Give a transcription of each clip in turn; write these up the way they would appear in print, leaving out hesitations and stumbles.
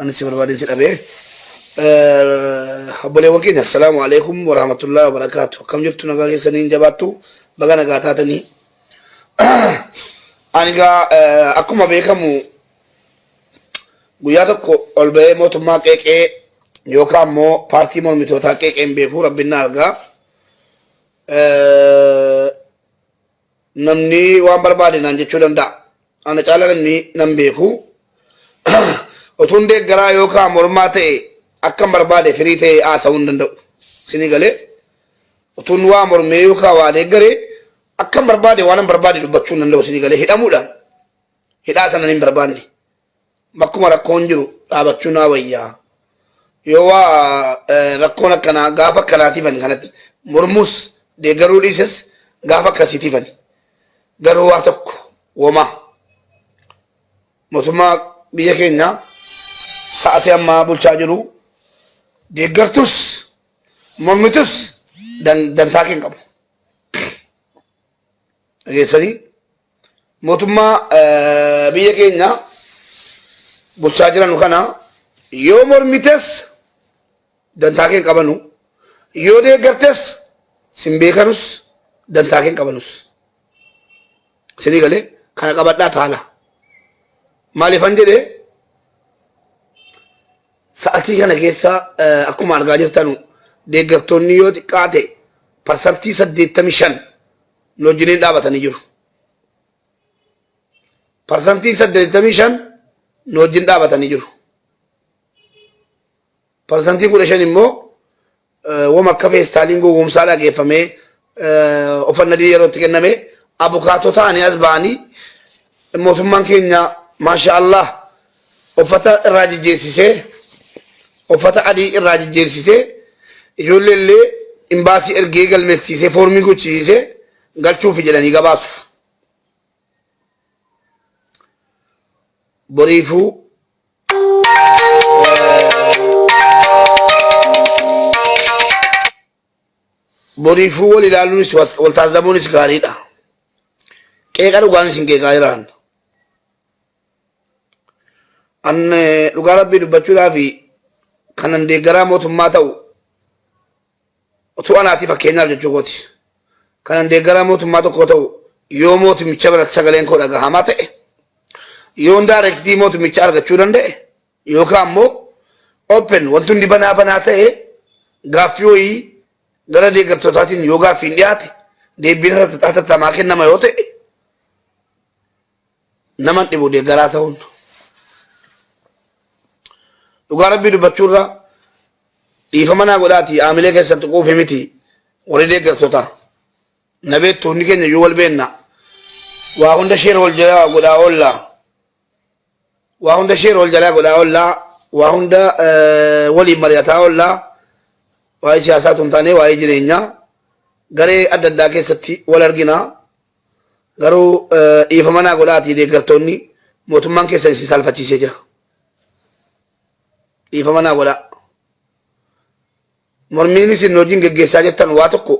أنا سيبر بعدين سيد أبيه أبولي وكين السلام عليكم ورحمة الله وبركاته كم جبت نقاقي سنين جباتو بغا نقاتاتني أنا أكما بيكمو guyyaa tokko ol ba'ee mootummaa qeeqee yookaan immoo paartii mormitootaa qeeqeen beekuu rabbinna argaa. Namni waan barbaade naan jechuu danda'a. Ana caala namni nan beeku. Otuun deeggaraa yookaan mormaa ta'e akkam barbaade firii ta'e haasa'uu hin danda'u. Sinii galee otuun waa mormee yookaan waa deeggaree akkam barbaade waan hin barbaade dubbachuu hin danda'u. Sinii galee hidhamuudhaan hidhaa sana hin barbaanne. Bakkuma rakkoon jiru dhaabachuu naa wayyaa yoo waa rakkoon akkanaa gaafa akkanaatiifan kanatti mormus deeggaruu dhiises gaafa akkasiitiifan garuu waa tokko womaa mootummaa biyya keenya sa'atii ammaa bulchaa jiru deeggartus mormitus dantaa keen qabu. Dhageessanii mootummaa biyya keenya bulchaa jiranu kana yoo mormites dantaa keen qabanu yoo deeggartes sin beekanus dantaa keen qabanus. Sinii galee kana qabadhaa taala. Maaliifan jedhee sa'atii kana keessa akkuma argaa jirtanu deeggartoonni yoo xiqqaate parsantii 85 nu wajjiniin dhaabatanii jiru. Parsantii 85 nu wajjin dhaabatanii jiru. Parsantii 15 immoo wama akka feestaaliin gowwoomsaa dhageeffamee ofannadii yerootti kenname abukaatoo ta'anii as ba'anii mootummaan keenya maasha Allah uffata irraa jijjiirsisee uffata adii irraa jijjiirsisee ijoollee illee imbaasii ergee galmeessisee foormii gochisiisee galchuuf jedhanii gabaasu. Boriifuu wal ilaaluunis wal taasisamuunis gaariidha. Qeeqa dhugaanis hin qeeqaa jiran. Anne dhugaa rabbii dubbachuudhaaf kanan deeggaraa mootummaa ta'u utuu anaati fakkeenyaaf jechuu kooti. Kanan deeggaraa mootummaa tokko ta'u yoo mootummicha biratti sagaleen koo dhagahamaa ta'e yoon daarektii mootummicha argachuu danda'e yookaan immoo open wanti hundi banaa ta'e gaaffii wayii gara deeggartootaatiin yoo gaaffiin dhiyaate deebiin hatattamaa kennama yoo ta'e naman dhibu deeggaraa ta'uun. Dhugaa rabbii dubbachuurra dhiifama naa godhaati aamilee keessatti quufe miti warri deeggartootaa. Na beektu hundi keenya yoo wal beenna waa hunda sheera wal jalaa godhaa oollaa. Waa hunda sheera wal jalaa godhaa oollaa. Waa hunda waliin mari'ataa oollaa. Waa'ee siyaasaa tun taanee waa'ee jireenyaa garee adda addaa keessatti wal argina. Garuu dhiifama naa godhaati deeggartoonni mootummaan keessan isin salphachiisee jira. Dhiifama naa godhaa. Mormiin isin hojiin geggeessaa jettan waa tokko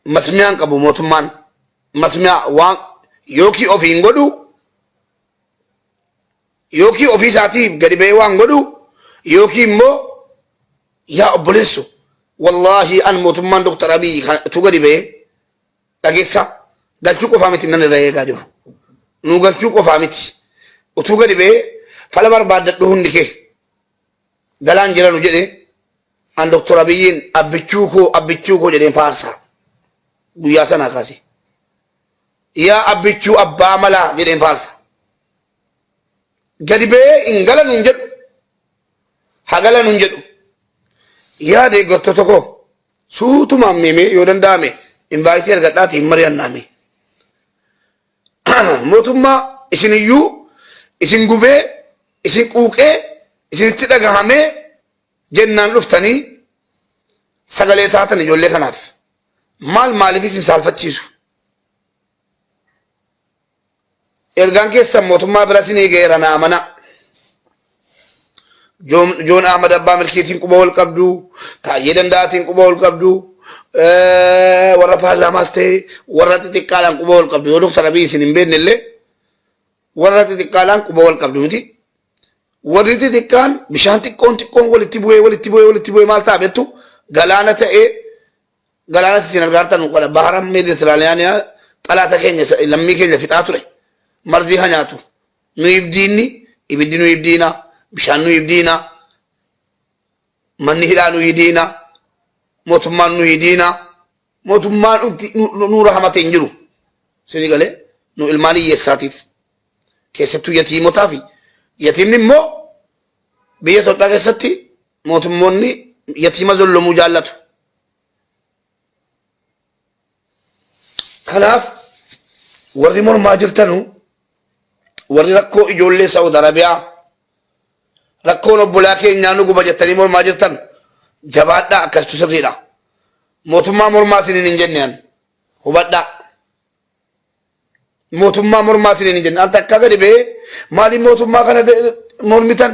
masmiyaan qabu mootummaan. Masmiyaa waan yookii ofiin godhu yookii ofii isaatiif gadi ba'ee waan godhu yookii immoo yaa obboleessu wallaahi an mootummaan Dr. Abiy tu gadi ba'ee dhageessa galchuu qofaa miti nan irra eegaa jiru. Nu galchuu qofaa miti utuu gadi ba'ee fala barbaaddadhu hundi kee galaan jiranu jedhe an Dr. Abiyyiin abbichuu koo jedheen faarsaa guyyaa sanaa kaase. Yaa abbichuu abbaa malaa jedheen faarsa. Gadi ba'ee hin galan hin jedhu haa galan hin jedhu. Yaa deeggartoota koo suutumaan meemee yoo danda'ame invaayitii argadhaati hin mari'annaame. Mootummaa isin iyyuu isin gubee isin quuqee isinitti dhagahamee jennaan dhuftanii sagalee taatan ijoollee kanaaf maaliif isin saalfachiisu? Ergaan keessan mootummaa bira isin eegeera naa mana. Joon Ahmad Abbaa Milkiitiin quba wal qabdu, Taayyee Danda'aatiin quba wal qabdu, warra paarlaamaas ta'e warra xixiqqaadhaan quba wal qabdu. Yoo Dr. Abiy isin hin beekne illee warra xixiqqaadhaan quba wal qabdu miti. warri xixiqqaan bishaan xiqqoon walitti bu'ee maal ta'a beektu galaana ta'ee galaana isin argaartan qaba bahara meeditiraaniyaaniyaa xalaata keenya lammii keenya fixaa ture marzii haa nyaatu nu ibdiinni ibiddi nu ibdiina bishaan nu ibdiina manni hidhaa nu ibdiina mootummaan nu ibdiina mootummaan nu rahamate hin jiru sini galee nu ilmaan hiyyeessaatiif keessattuu yatiimotaa fi yatiimni immoo biyya Itoophiyaa keessatti mootummoonni yatiima zollomuu jaallatu. Kanaaf warri mormaa jirtanu warri rakkoo ijoollee Saawud Arabiyaa rakkoon obbolaa keenyaa nu guba jettanii mormaa jirtan jabaadhaa akkasitu sirriidha. Mootummaa mormaa isiniin hin jenneen hubadhaa. Mootummaa mormaa isiniin hin jenne anta akka gadi ba'ee maaliin mootummaa kana mormitan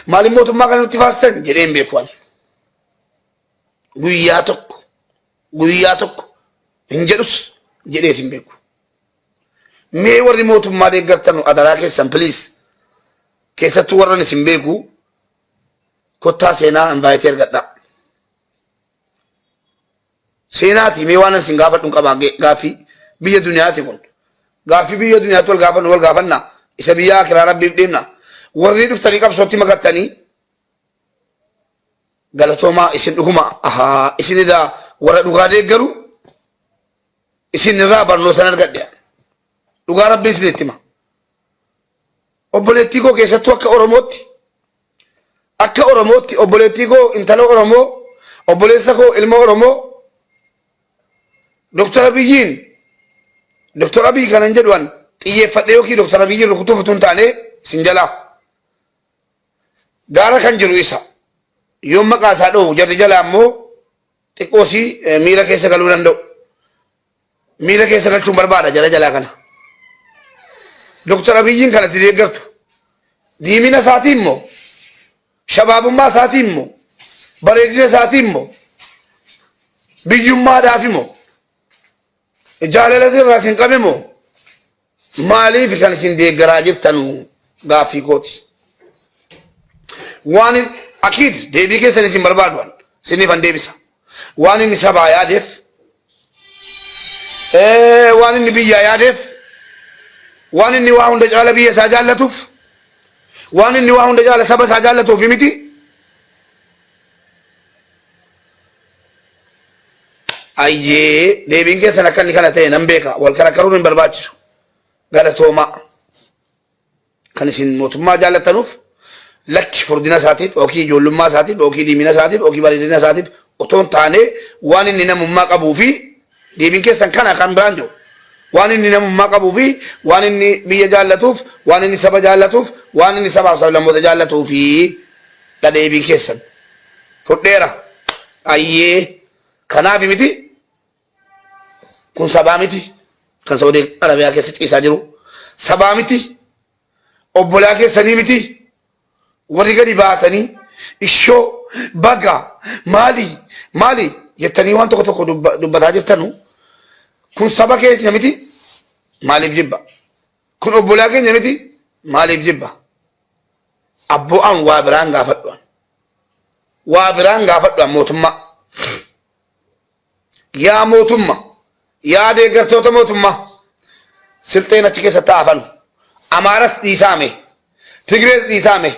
maaliin mootummaa kana nutti faarsitan jedhee hin beeku ani. Guyyaa tokko hin jedhus jedhee hin beeku. Mee warri mootummaa deeggartanu adaraa keessan piliis keessattuu warran isin beeku kottaa seenaa invaayitee argadhaa. Seenaati mee waan isin gaafadhuun qabaa gaaffii biyya duniyaati kun. Gaaffii biyya duniyaatti wal gaafanna isa biyya akiraa rabbiif deemna warri dhuftanii qabsootti makattanii galatoomaa isin dhuguma isin irraa warra dhugaa deeggaru isin irraa barnootan argadhe dhugaa rabbiin isinitti hima obboleettii koo keessattuu akka oromootti obboleettii koo intala oromoo obboleessa koo ilma oromoo Doktor Abiy kanan jedhuan xiyyeeffadhe yookiin Doktor Abiy rukutuuf utuu hin taane isin jalaa gaara kan jiru isa yoo maqaa isaa dhoohu jarri jalaa ammoo xiqqoosii miila keessa galuu danda'u. Miila keessa galchuun barbaada jalaa kana. Doktor Abiyyiin kanatti deeggartu diimina isaatii immoo shabaabummaa isaatii immoo bareedina isaatii immoo biyyummaadhaaf immoo jaalala irraa isin qabe moo maaliif kan isin deeggaraa jirtanu gaaffii kooti. Waan akiid deebii keessan isin barbaaduan isiniifan deebisa. Waan inni sabaa yaadeef waan inni biyyaa yaadeef waan inni waa hunda caala biyya isaa jaallatuuf waan inni waa hunda caala saba isaa jaallatuuf miti. Ayyee deebiin keessan akka inni kana ta'e nan beeka wal karakkaruun hin barbaachisu galatoomaa kan isin mootummaa jaallattanuuf lakki furdina isaatiif yookiin ijoollummaa isaatiif yookiin diimina isaatiif yookiin bareedina isaatiif otoo hin taane waan inni namummaa qabuu fi deebiin keessan kana kan biraan jiru waan inni namummaa qabuu fi waan inni biyya jaallatuuf waan inni saba jaallatuuf waan inni sabaaf sablammoota jaallatuuf deebiin keessan fudheera ayyee kanaaf miti. Kun sabaa miti kan Saudi Arabiyaa keessa ciisaa jiru sabaa miti obbolaa keessanii miti warri gadi baatanii ishoo baga maali jettanii waan tokko dubbataa jirtanu kun saba keenya miti maaliif jibba kun obbolaa keenya miti maaliif jibba abbo'aan waa biraan gaafadhuan mootummaa yaa mootummaa yaa deeggartoota mootummaa silxeen achi keessa taa'afan amaaras dhiisaame tigrees dhiisaame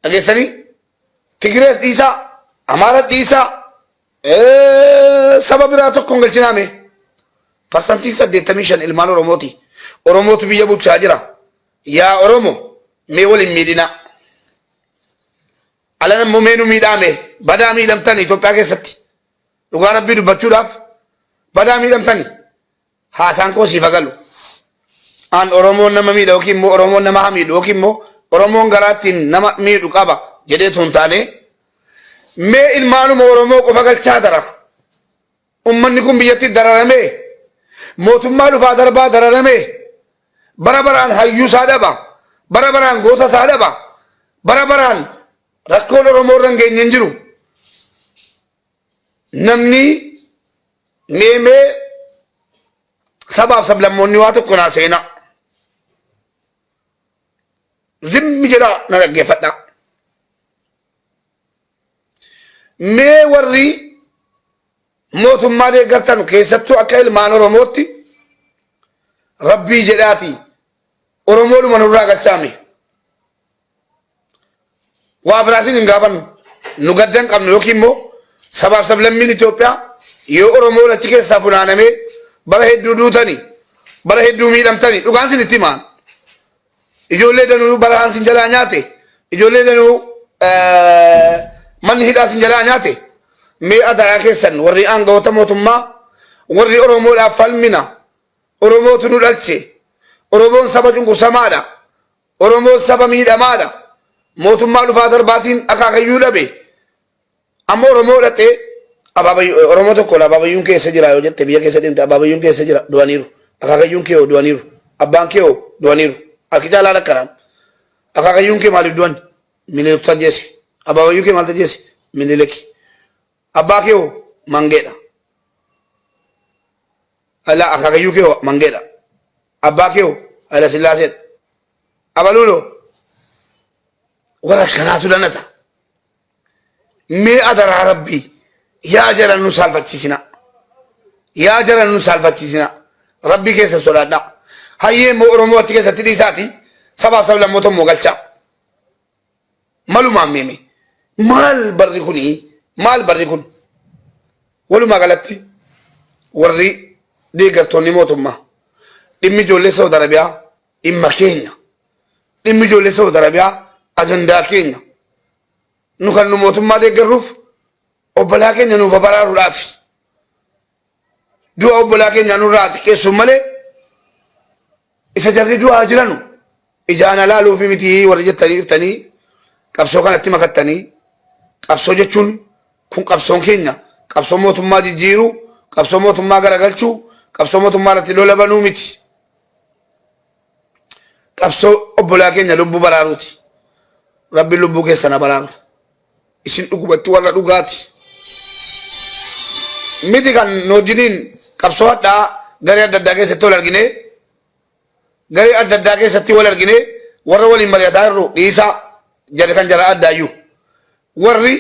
dhageessanii tigrees dhiisaa amaaras dhiisaa saba biraa tokkoon galchinaame parsantiin 85 ilmaan oromooti oromootu biyya bulchaa jira yaa oromo mee waliin miidhina alan ammoo mee nu miidhaame badaa miidhamtan Itoophiyaa keessatti dhugaa rabbii dubbachuudhaaf badaa miidhamtani haasaan koo siif agalu an oromoon nama miidha yookiin immoo oromoon nama hamiidhu yookiin immoo oromoon garaattiin nama miidhu qaba jedheetu hin taane mee ilmaanuma oromoo qofa galchaa dara ummanni kun biyyatti dararamee mootummaa dhufaa darbaa dararamee bara baraan hayyuu isaa dhaba bara baraan goota isaa dhaba bara baraan rakkoon oromoo irra hin geenye hin jiru namni meemee sabaaf sablammoonni waa tokko naa seenaa zimmi jedha na dhaggeeffadha. Mee warri mootummaa deeggartan keessattuu akka ilmaan Oromootti rabbii jedhaati Oromoodhuma nurraa galchaame. Waa biraasin hin gaafannu nu gaddan qabnu yookiin immoo sabaaf sablammiin Itoophiyaa yoo Oromoo achi keessaa funaanamee bara hedduu duutanii bara hedduu miidhamtanii dhugaan sin itti himaan. Ijoollee danuu bara hansin jalaa nyaate ijoollee danuu manni hidhaa sin jalaa nyaate mee adaraa keessan warri aangawoota mootummaa warri Oromoodhaaf falmina Oromootu nu dhalche Oromoon saba cunqursamaadha Oromoon saba miidhamaadha mootummaa dhufaa darbaatiin akaakayyuu dhabe amma Oromoo dhaqee Oromoo tokko abaabayyuun keessa jira yoo jette biyya keessa deemte abaabayyuun keessa jira du'aniiru akaakayyuun kee du'aniiru abbaan kee du'aniiru akka jaalaa rakkaraan akaakayyuun kee maaliif du'an Minilik tajjeese abaabayyuu kee maal tajjeese Minilik abbaa kee mangeedha ala akaakayyuu kee mangeedha abbaa kee ala sillaaseedha abaluulo warra kanaatu danata mee adaraa rabbii yaa jalan nu saalfachiisina yaa jalan nu saalfachiisina rabbii keessa sodaadha hayyee moo Oromoo achi keessatti dhiisaati sabaaf sablammoota immoo galchaa malumaan meeme maal barri kuni maal barri kun walumaa galatti warri deeggartoonni mootummaa dhimmi ijoollee Saawud Arabiyaa dhimma keenya dhimmi ijoollee Saawud Arabiyaa ajandaa keenya nu kan nu mootummaa deeggarruuf obbolaa keenya nuuf baraaruudhaaf du'a obbolaa keenya nurraa xiqqeessuun malee isa jarri du'aa jiranu ijaan alaaluufi miti warri jettanii dhuftanii qabsoo kanatti makattanii qabsoo jechuun kun qabsoon keenya qabsoo mootummaa jijjiiruu qabsoo mootummaa garagalchuu qabsoo mootummaa irratti lola banuu miti qabsoo obbolaa keenya lubbuu baraaruuti rabbi lubbuu keessana baraaru isin dhugubatti warra dhugaati miti kan noojiniin qabsoo hadhaa garee adda addaa keessatti wal argine garee adda addaa keessatti wal argine warra waliin mari'ataa jirru dhiisaa jara kan jara addaayyuu warri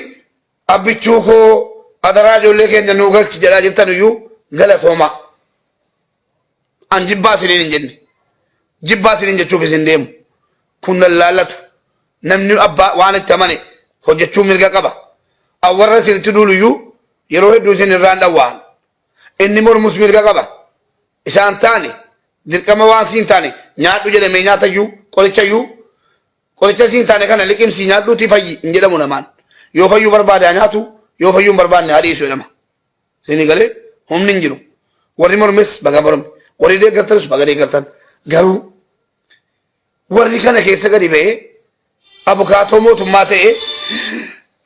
abbichuu koo adaraa ijoollee keenya nuu galchi jedhaa jirtan iyyuu galatooma an jibbaa isiniin hin jenne jibbaa isiniin jechuuf isin deemu kun nan laallatu namni abbaa waan itti amane hojjechuu mirga qaba warra isinitti duulu iyyuu yeroo hedduu isin irraan dhawwaan inni mormus mirga qaba isaan taane dirqama waan siin taane nyaadhu jedhamee nyaatayyuu qoricha siin taane kana liqimsii nyaadhuuti fayyi hin jedhamu namaan yoo fayyuu barbaade haa nyaatu yoo fayyuu hin barbaanne haa dhiisu jedhama isinii galee humni hin jiru warri mormes baga morme warri deeggartanis baga deeggartan garuu warri kana keessa gadi ba'ee abukaatoo mootummaa ta'ee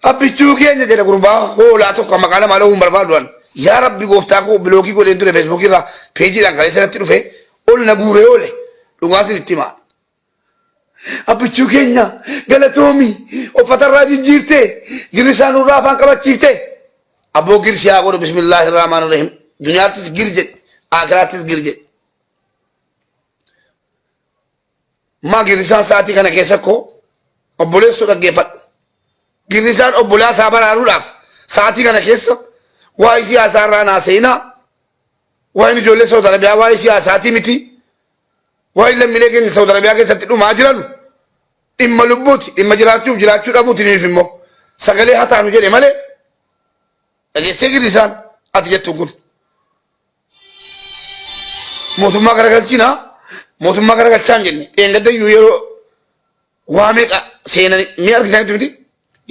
abbichuu keenya jedha gurbaa hoolaa tokko maqaa namaa dha'uu hin barbaaduudhaan yaa rabbi gooftaa koo bilookii godheen ture feesbuukii irraa peejiidhaan kalee sanatti dhufe ol na guuree oole dhugaasin itti himaa abbichuu keenya galatoomi uffatarraa jijjiirtee girrisaa nurraa afaan qabachiiftee abboo girsi haa godhu bismillaahi irrahmaani irrahiim dunyaattis gir jedhe aakiraattis gir jedhe maa girrisaan sa'aatii kana keessa koo obboleessuu dhaggeeffadhu girrisaan obbolaa isaa baraaruudhaaf sa'aatii kana keessa waa'ee siyaasaa irraa naaseenaa waa'een ijoollee Saawud Arabiyaa waa'ee siyaasaatii miti waa'ee lammiilee keenya Saawud Arabiyaa keessatti dhumaa jiran dhimma lubbuuti dhimma jiraachuuf jiraachuu dhabuuti niif immoo sagalee hataanu jedhe malee dhageessee girrisaan ati jettuun kun mootummaa garagalchinaa mootummaa garagalchaa hin jenne dheengaddayyuu yeroo waa meeqa seenani mi argitan miti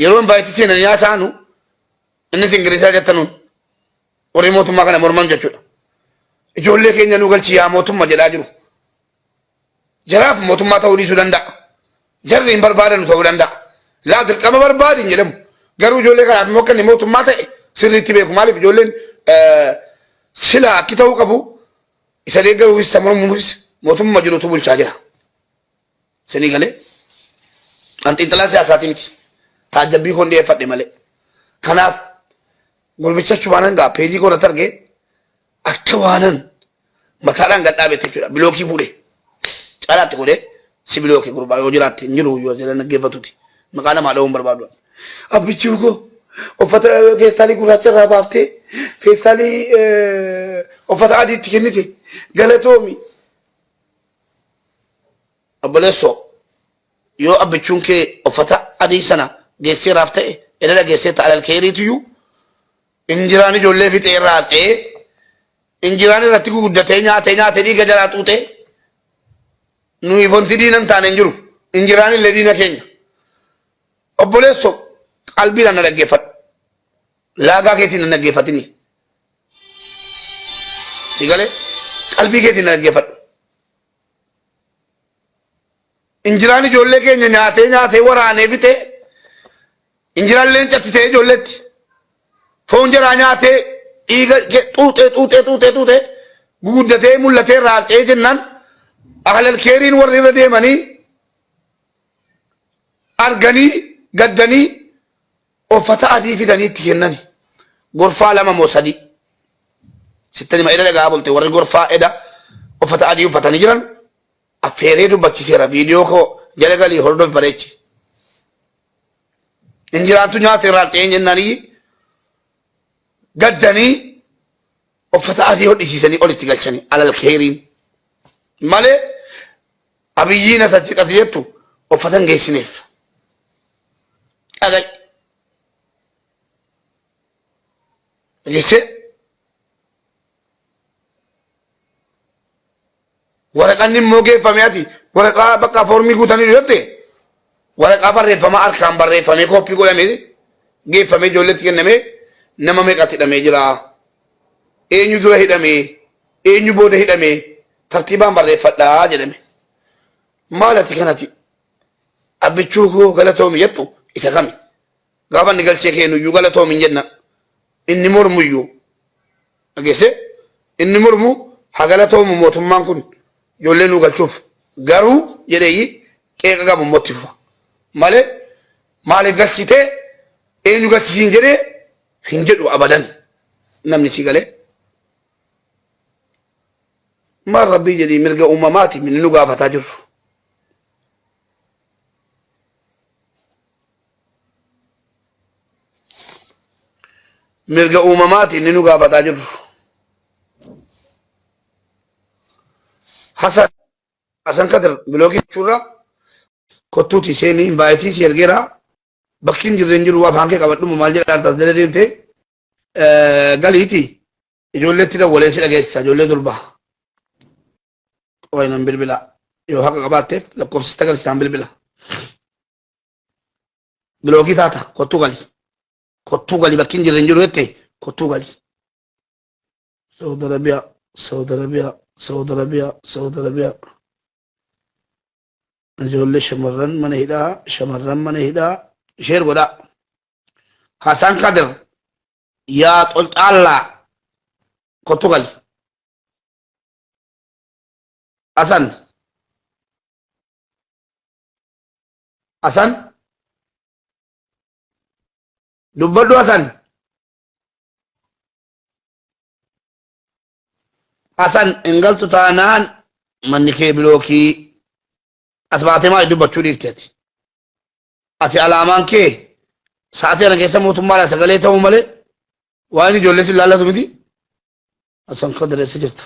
yeroo hin baay'eetti seenanii haasaanu innis ingilisaa jettanuun warri mootummaa kana morman jechuudha ijoollee keenya nu galchi yaa mootummaa jedhaa jiru jaraaf mootummaa ta'uu dhiisuu danda'a jarri hin barbaadanu ta'uu danda'a laa dirqama barbaadin jedhamu garuu ijoollee kanaaf immoo akka inni mootummaa ta'e sirriitti beeku maaliif ijoolleen silaa akki ta'uu qabu isa deeggaruufis isa mormuufis mootummaa jirutu bulchaa jira isinii galee an xiinxalaa siyaasaatii miti taajjabbii koon dhiyeeffadhe malee kanaaf gurbicha chubaanan gaa peejii koonatti argee akka waanan mataadhaan gad dhaabette jechuudha bilookii fuudhee caalaatti godhee sibiloo kee gurbaa yoo jiraatte hin jiru yoo jedhan dhaggeeffatuti maqaa namaa dha'uun barbaadu. Abbichuu koo uffata feestaalii gurraacha irraa baaftee feestaalii uffata adiitti kennite galatoomi. Obboleessoo yoo abbichuun kee uffata adii sana geessee raaf ta'e edada geessee ta'a alkeeriitiyyuu injiraan ijoollee fixee irraa ta'ee injiraan irratti guguddatee nyaatee dhiiga jalaa xuuxee nuyi fonti diinan taane hin jiru injiraan illee diina keenya. Obboleessoo qalbiidhaan na dhaggeeffadhu laagaa keetiin na dhaggeeffatini si galee qalbii keetiin na dhaggeeffadhu. Injiraan ijoollee keenya nyaatee waraanee fixee injiraan leencattitee ijoolleetti foon jaraa nyaatee dhiiga xuuxee guguddatee mul'atee raacee jennaan ahlal keeriin warri irra deemanii arganii gaddanii uffata adii fidanii itti kennani gorfaa 2 moo 3 sittani ma eda dhagaa bulte warri gorfaa eda uffata adii uffatanii jiran affeeree dubbachiseera viidiyoo koo jala galii hordofi bareechi. Injiraantu nyaata irraa ta'ee jennanii gaddanii uffata adii hodhisiisanii olitti galchanii alal keeriin malee abiyyiin asa cidhate jettu uffata hin geessineef. Dhagay jesse waraqaan immoo geeffamee ati waraqaa bakka foormii guutanii dhiyotte waraqaa barreeffamaa harkaan barreeffamee kooppii godhamee geeffamee ijoolleetti kennamee nama meeqatti hidhamee jira eenyu dura hidhamee eenyu booda hidhamee tartiibaan barreeffadhaa jedhame. Maal ati kanati abbichuu koo galatoomi jettu isa kami gaafa inni galchee kennuyyuu galatoomi hin jenna inni mormuyyuu dhageesse inni mormu haa galatoomu mootummaan kun ijoollee nu galchuuf garuu jedhee qeeqa qabu mootti fufa malee maaliif galchitee eenyu galchisiin jedhee hin jedhu abadan namni si galee maal rabbii jedhii mirga uumamaati minni nu gaafataa jirru. Mirga uumamaati inni nu gaafataa jirru. Hasan Kadir bilookii jechuudha kottuuti seenii invaayitii si ergeera bakki hin jirre hin jiru afaan kee qabadhuma maal jedhaan tas jala deemtee galiiti ijoolleetti dawwalee si dhageessisa ijoollee durbaa wayinan bilbila yoo haqa qabaatteef lakkoofsis tagalsisaan bilbila bilookii taata kottuu gali bakki hin jirre hin jiru jette kottuu gali Saudi Arabia ijoollee shamarran mana hidhaa sheer godhaa Hasan Kadir yaa xolxaallaa kottuu gali Hasan dubbadhu Hasan engaltu taanaan manni kee bilookii as baatee maal dubbachuu dhiifteeti. Ati alaamaan kee sa'aatii kana keessa mootummaadhaan sagalee ta'uu malee waan ijoollee si ilaallatu miti. Hasan Kadir eessa jirta?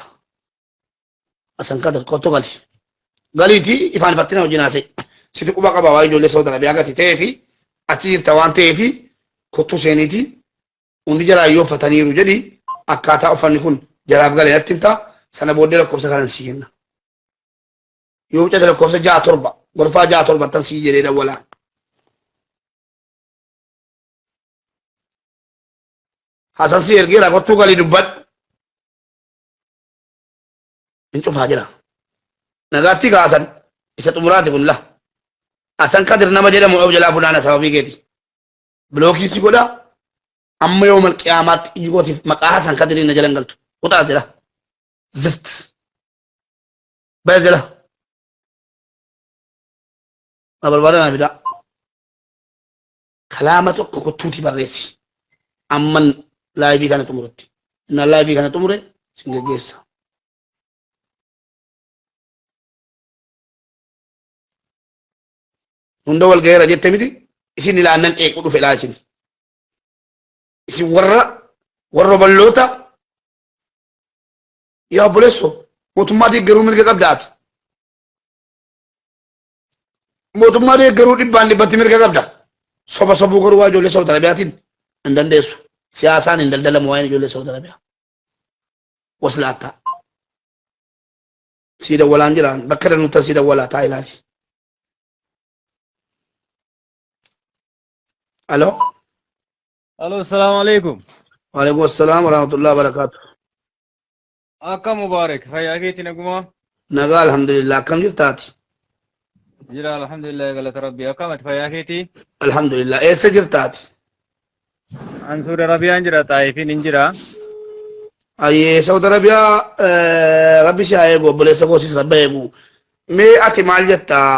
Hasan Kadir kottu galiitii ifaan ifattina wajjin haasa'e. Sitti quba qaba waa ijoollee Saudi Arabiyaa gati ta'ee fi achi jirta waan ta'eef kottu seeniiti hundi jalaa yoo uffataniiru jedhi akkaataa uffanni kun jaraaf galee natti himta sana booddee lakkoofsa kanan sii kenna. Yoo wucate lakkoofsa 6-7 gorfaa 6-7 tan sii jedhee dawwalaan. Hasan si ergeera kottuu galii dubbadhu. Hin cufaa jira. Nagaatti kaasan isa xumuraati kun la. Hasan Kadir nama jedhamu of jalaa funaana sababii keeti. Bilookii si godha amma yoo malqiyaamaatti iji gootiif maqaa Hasan Kadiriin na jalan galtu. Utaa jira. Zift. Baya jira. Ma barbaada naa fidaa. Kalaama tokko kottuuti barreessi. Amman laayivii kana xumuratti. Na laayivii kana xumure sin geggeessa. hunda wal gaheera jette miti isin ilaannan qeequ dhufe laa isin warra balloota yaa obboleessoo mootummaa deeggaruu mirga qabdaati. Mootummaa deeggaruu dhibbaan dhibbatti mirga qabda. Soba sobuu garuu waa ijoollee Saawud Arabiyaatiin hin dandeessu. Siyaasaan hin daldalamu waa'een ijoollee Saawud Arabiyaa. Waslaattaa. Sii dawwalaan jiraan bakka danuuttan sii dawwalaa taa ilaali. Aloo. Aloo, salaamu alaikum. Waalaikum assalaam wa rahmatullahi wa barakatuh. Akka Mubaarak, fayyaa keetti nagumaa? Nagaa alhamdulillah akkam jirtaati? Jira alhamdulillah galata rabbii. Akkamati fayyaa keetti? Alhamdulillah eessa jirtaati? An Saudi Arabiyaan jira Xaayifiin hin jira. Ayyee Saawud Arabiyaa rabbi si haa eegu obboleessa koosis rabbi eegu. Mee ati maal jettaa?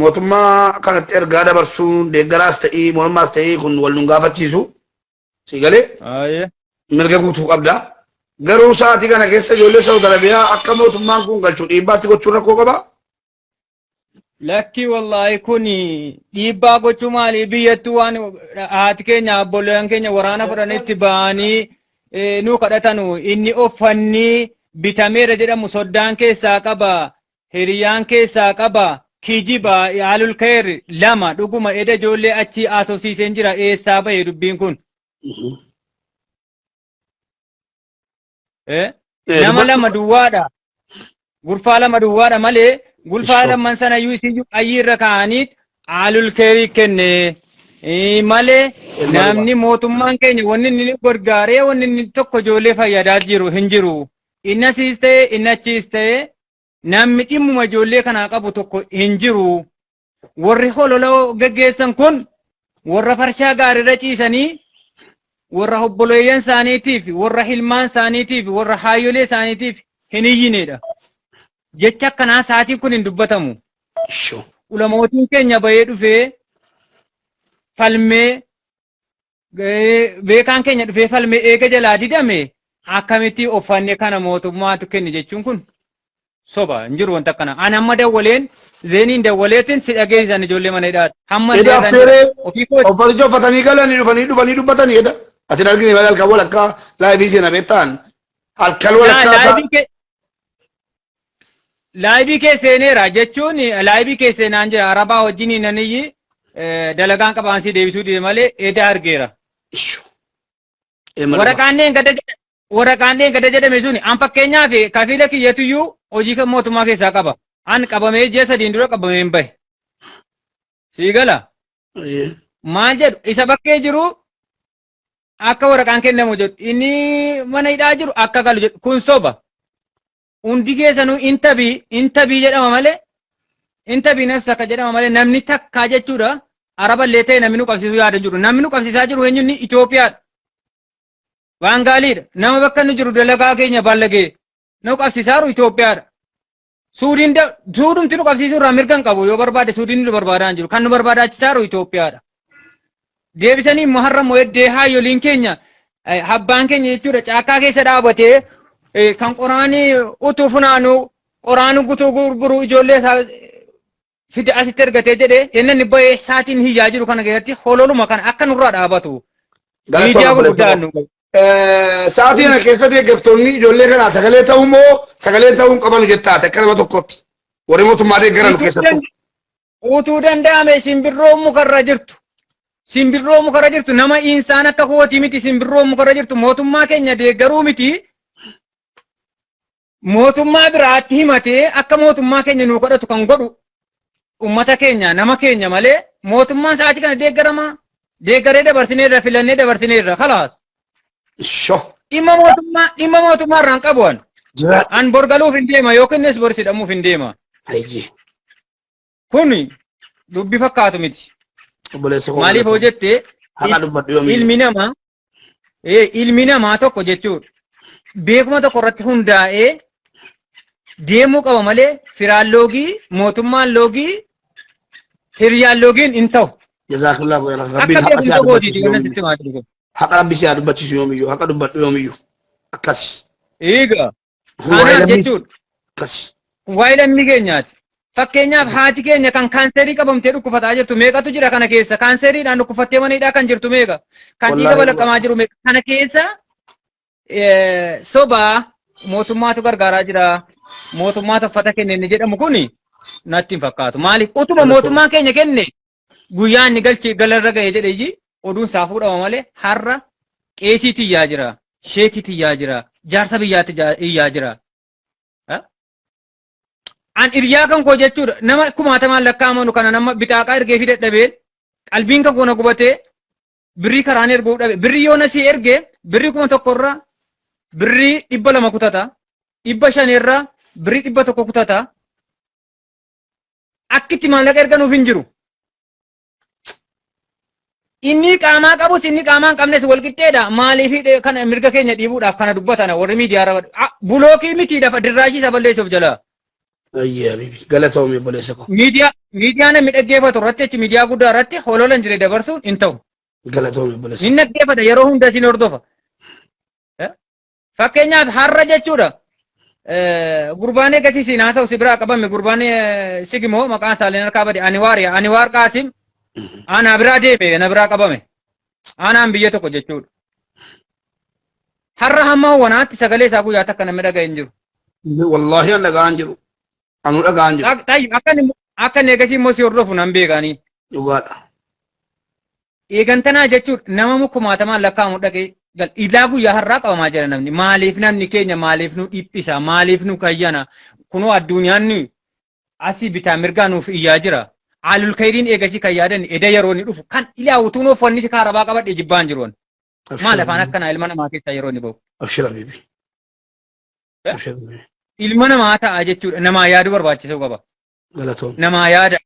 Mootummaa kanatti ergaa dabarsuun deeggaraas ta'ii mormaas ta'ii kun wal nun gaafachiisu. Si galee? Ayyee. Mirga guutuu qabda. Garuu sa'aatii kana keessa ijoollee Saawud Arabiyaa akka mootummaan kun galchuu dhiibbaatti gochuun rakkoo qabaa? Lakki wallahi kuni dhiibbaa gochuu maali biyyattuu waan haati keenya obboleeyyan keenya waraana fudhanitti ba'anii nu kadhatanu inni offanni bitameera jedhamu soddaan keessaa qaba hiriyaan keessaa qaba kijiba yaalul khair lama dhuguma eda ijoollee achi asoosiiseen jira eessaa bahe dubbiin kun nama lama duwwaadha gurfaa lama duwwaadha malee gulfaa lamman sana yuusiyyuu ayyiirra ka'aniit aalul keerii kenne malee namni mootummaan keenya wanni inni gargaaree wanni inni tokko ijoollee fayyadaa jiru hin jiru. Innasiis ta'e innachiis ta'e namni dhimmuma ijoollee kanaa qabu tokko hin jiru. Warri hololoo gaggeessan kun warra farshaa gaariirra ciisanii warra obboleeyyan isaaniitiif warra hilmaan isaaniitiif warra haayyolee isaaniitiif hin iyyineedha. Jecha akkanaa sa'aatiin kun hin dubbatamu. Ulamootiin keenya bahee dhufee falmee beekaan keenya dhufee falmee eega jalaa didame akkamitti offanne kana mootummaatu kenne jechuun kun soba hin jiru wanta akkana. Ani amma dawwaleen zeeniin dawwaleetiin si dhageessisan ijoollee mana hidhaati. Hamma offarjoo uffatanii galanii dhufanii dubbatanii jedha. Ati hin argine halkan walakkaa laayibii seena beektaan halkan walakkaa. Laayibii kee seeneera jechuun laayibii kee seenaan jira arabaa wajjin naniyyi dalagaan qabaansii deebisuu dide malee eda argeera. Waraqaanneen gada jedhame suni an fakkeenyaaf kafiila kiyyatuyyuu hojii kan mootummaa keessaa qaba. An qabamee ji'a sadiin dura qabamee hin bahe. Sii gala? Maal jedhu isa bakkee jiru akka waraqaan kennamu jedhu inni mana hidhaa jiru akka galu jedhu kun soba. Hundi keessanuu intabii jedhama malee intabii nafsa akka jedhama malee namni takkaa jechuudha araballee ta'e namni nu qabsiisuu yaada jiru namni nu qabsiisaa jiru eenyuun Itoophiyaadha. Baangaaliidha nama bakka nu jiru dalagaa keenya ballagee nu qabsiisaaru Itoophiyaadha. Suudumti nu qabsiisuu irraa mirgan qabu yoo barbaade suudiin nu barbaadaa jiru kan nu barbaadaachisaaru Itoophiyaadha. Deebisanii immoo har'a immoo eddee haayoliin keenya abbaan keenya jechuudha caakkaa keessa dhaabatee kan qoraanii utuu funaanu qoraanu gutuu gurguru ijoollee fide asitti ergatee jedhee inni bahee saatiin hiyyaa jiru kana keessatti hololuma kana akka nurraa dhaabatu. Miidiyaa gurguddaan nu. Sa'aatii kana keessatti eeggattoonni ijoollee kanaa sagalee ta'uu moo sagalee ta'uu hin qaban jettaa akka nama tokkotti warri mootummaa deeggaran keessattuu. Utuu danda'ame simbirroo mukarra jirtu. Simbirroo mukarra jirtu nama insaan akka kootii miti simbirroo mukarra jirtu mootummaa keenya deeggaruu miti. Mootummaa biraatti himatee akka mootummaa keenya nuu kadhatu kan godhu ummata keenya nama keenya malee mootummaan sa'aatii kana deeggaree dabarsineerra filannee dabarsineerra khalaas. Dhimma mootummaa irraan qabu an borgaluuf hin deema yookiinis borsidhamuuf hin deema. Kun dubbi fakkaatu miti. Maaliif hoo jettee ilmi namaa tokko jechuudha. Beekuma tokko irratti hundaa'ee deemuu qaba malee firaan loogii mootummaan loogii hiriyaan loogiin hin ta'u. Jazakallah haqa rabbi si haa dubbachiisu yoomiyyuu haqa dubbadhu yoomiyyuu akkasi. Egaa kanaan jechuudha. Waa'ee lammii keenyaati. Fakkeenyaaf haati keenya kan kaanserii qabamtee dhukkufataa jirtu meeqatu jira kana keessa? Kaanseriidhaan dhukkufattee maniidhaa kan jirtu meeqa? Kan dhiiga balaqqamaa jiru meeqa? Kana keessa sobaa mootummaatu gargaaraa jira. Mootummaatu uffata kenne inni jedhamu kuni natti hin fakkaatu. Maaliif utuma mootummaan keenya kenne guyyaa inni galchee galarra ga'ee jedhee ji oduun saa fuudhama malee har'a qeesiitti iyyaa jira. Sheekiitti iyyaa jira. Jaarsa biyyaatti iyyaa jira. An hiriyaa kan koo jechuudha nama kumaatamaan lakkaa'amanu kana nama bitaaqaa ergee fi dadhabeen qalbiin kan koona gubatee birrii karaan erguu dhabe birrii yoo nasii ergee birrii 1,000 irraa birrii 200 kutata 500 irraa birrii 100 kutata akkitti maallaqa erganuuf hin jiru. Inni qaamaa qabus inni qaamaa hin qabnes wal qixxeedha. Maaliif kana mirga keenya dhiibuudhaaf kana dubbatan warri miidiyaa bulookii mitiidhaaf dirraashii isa balleessuuf jala. Ayyaa bibi galatoomii boleessa ko. Miidiyaa namni dhaggeeffatu irratti jechuun miidiyaa guddaa irratti hololan jiree dabarsuun hin ta'u. Galatoomii boleessa. Inni dhaggeeffata yeroo hunda isin hordofa. Fakkeenyaaf har'a jechuudha. Gurbaanee gasiisiin haasa'u si biraa qabame gurbaanee sigimoo maqaan isaallee harkaa bade Aniwaar Qaasim aanaa biraa deeme na biraa qabame. Aanaan biyya tokko jechuudha. Har'a hamma wanaatti sagalee isaa guyyaa takka namni dhaga'e hin jiru. Wallaahi an dhaga'an jiru. Anu dhaga'an jiru. Akka neegasii immoo si hordofu nan beekanii. Dhugaadha. Eegantanaa jechuudha nama kumaatamaan lakkaa'amu dhaqee ilaa guyyaa har'aa qabamaa jira namni. Maaliif namni keenya maaliif nu dhiphisa maaliif nu kayyana kunoo addunyaan asii bitaa mirgaa nuuf iyyaa jira. Aalul kayriin eegasii kan yaadan eda yeroo inni dhufu kan ilaa utuun uffanni si kaarabaa qabadhe jibbaan jiruun. Maal afaan akkanaa ilma namaa keessaa yeroo inni bahu. Abshira bibi. Ilma namaa ta'a jechuudha namaa yaaduu barbaachisuu qaba. Galatoom. Namaa yaada.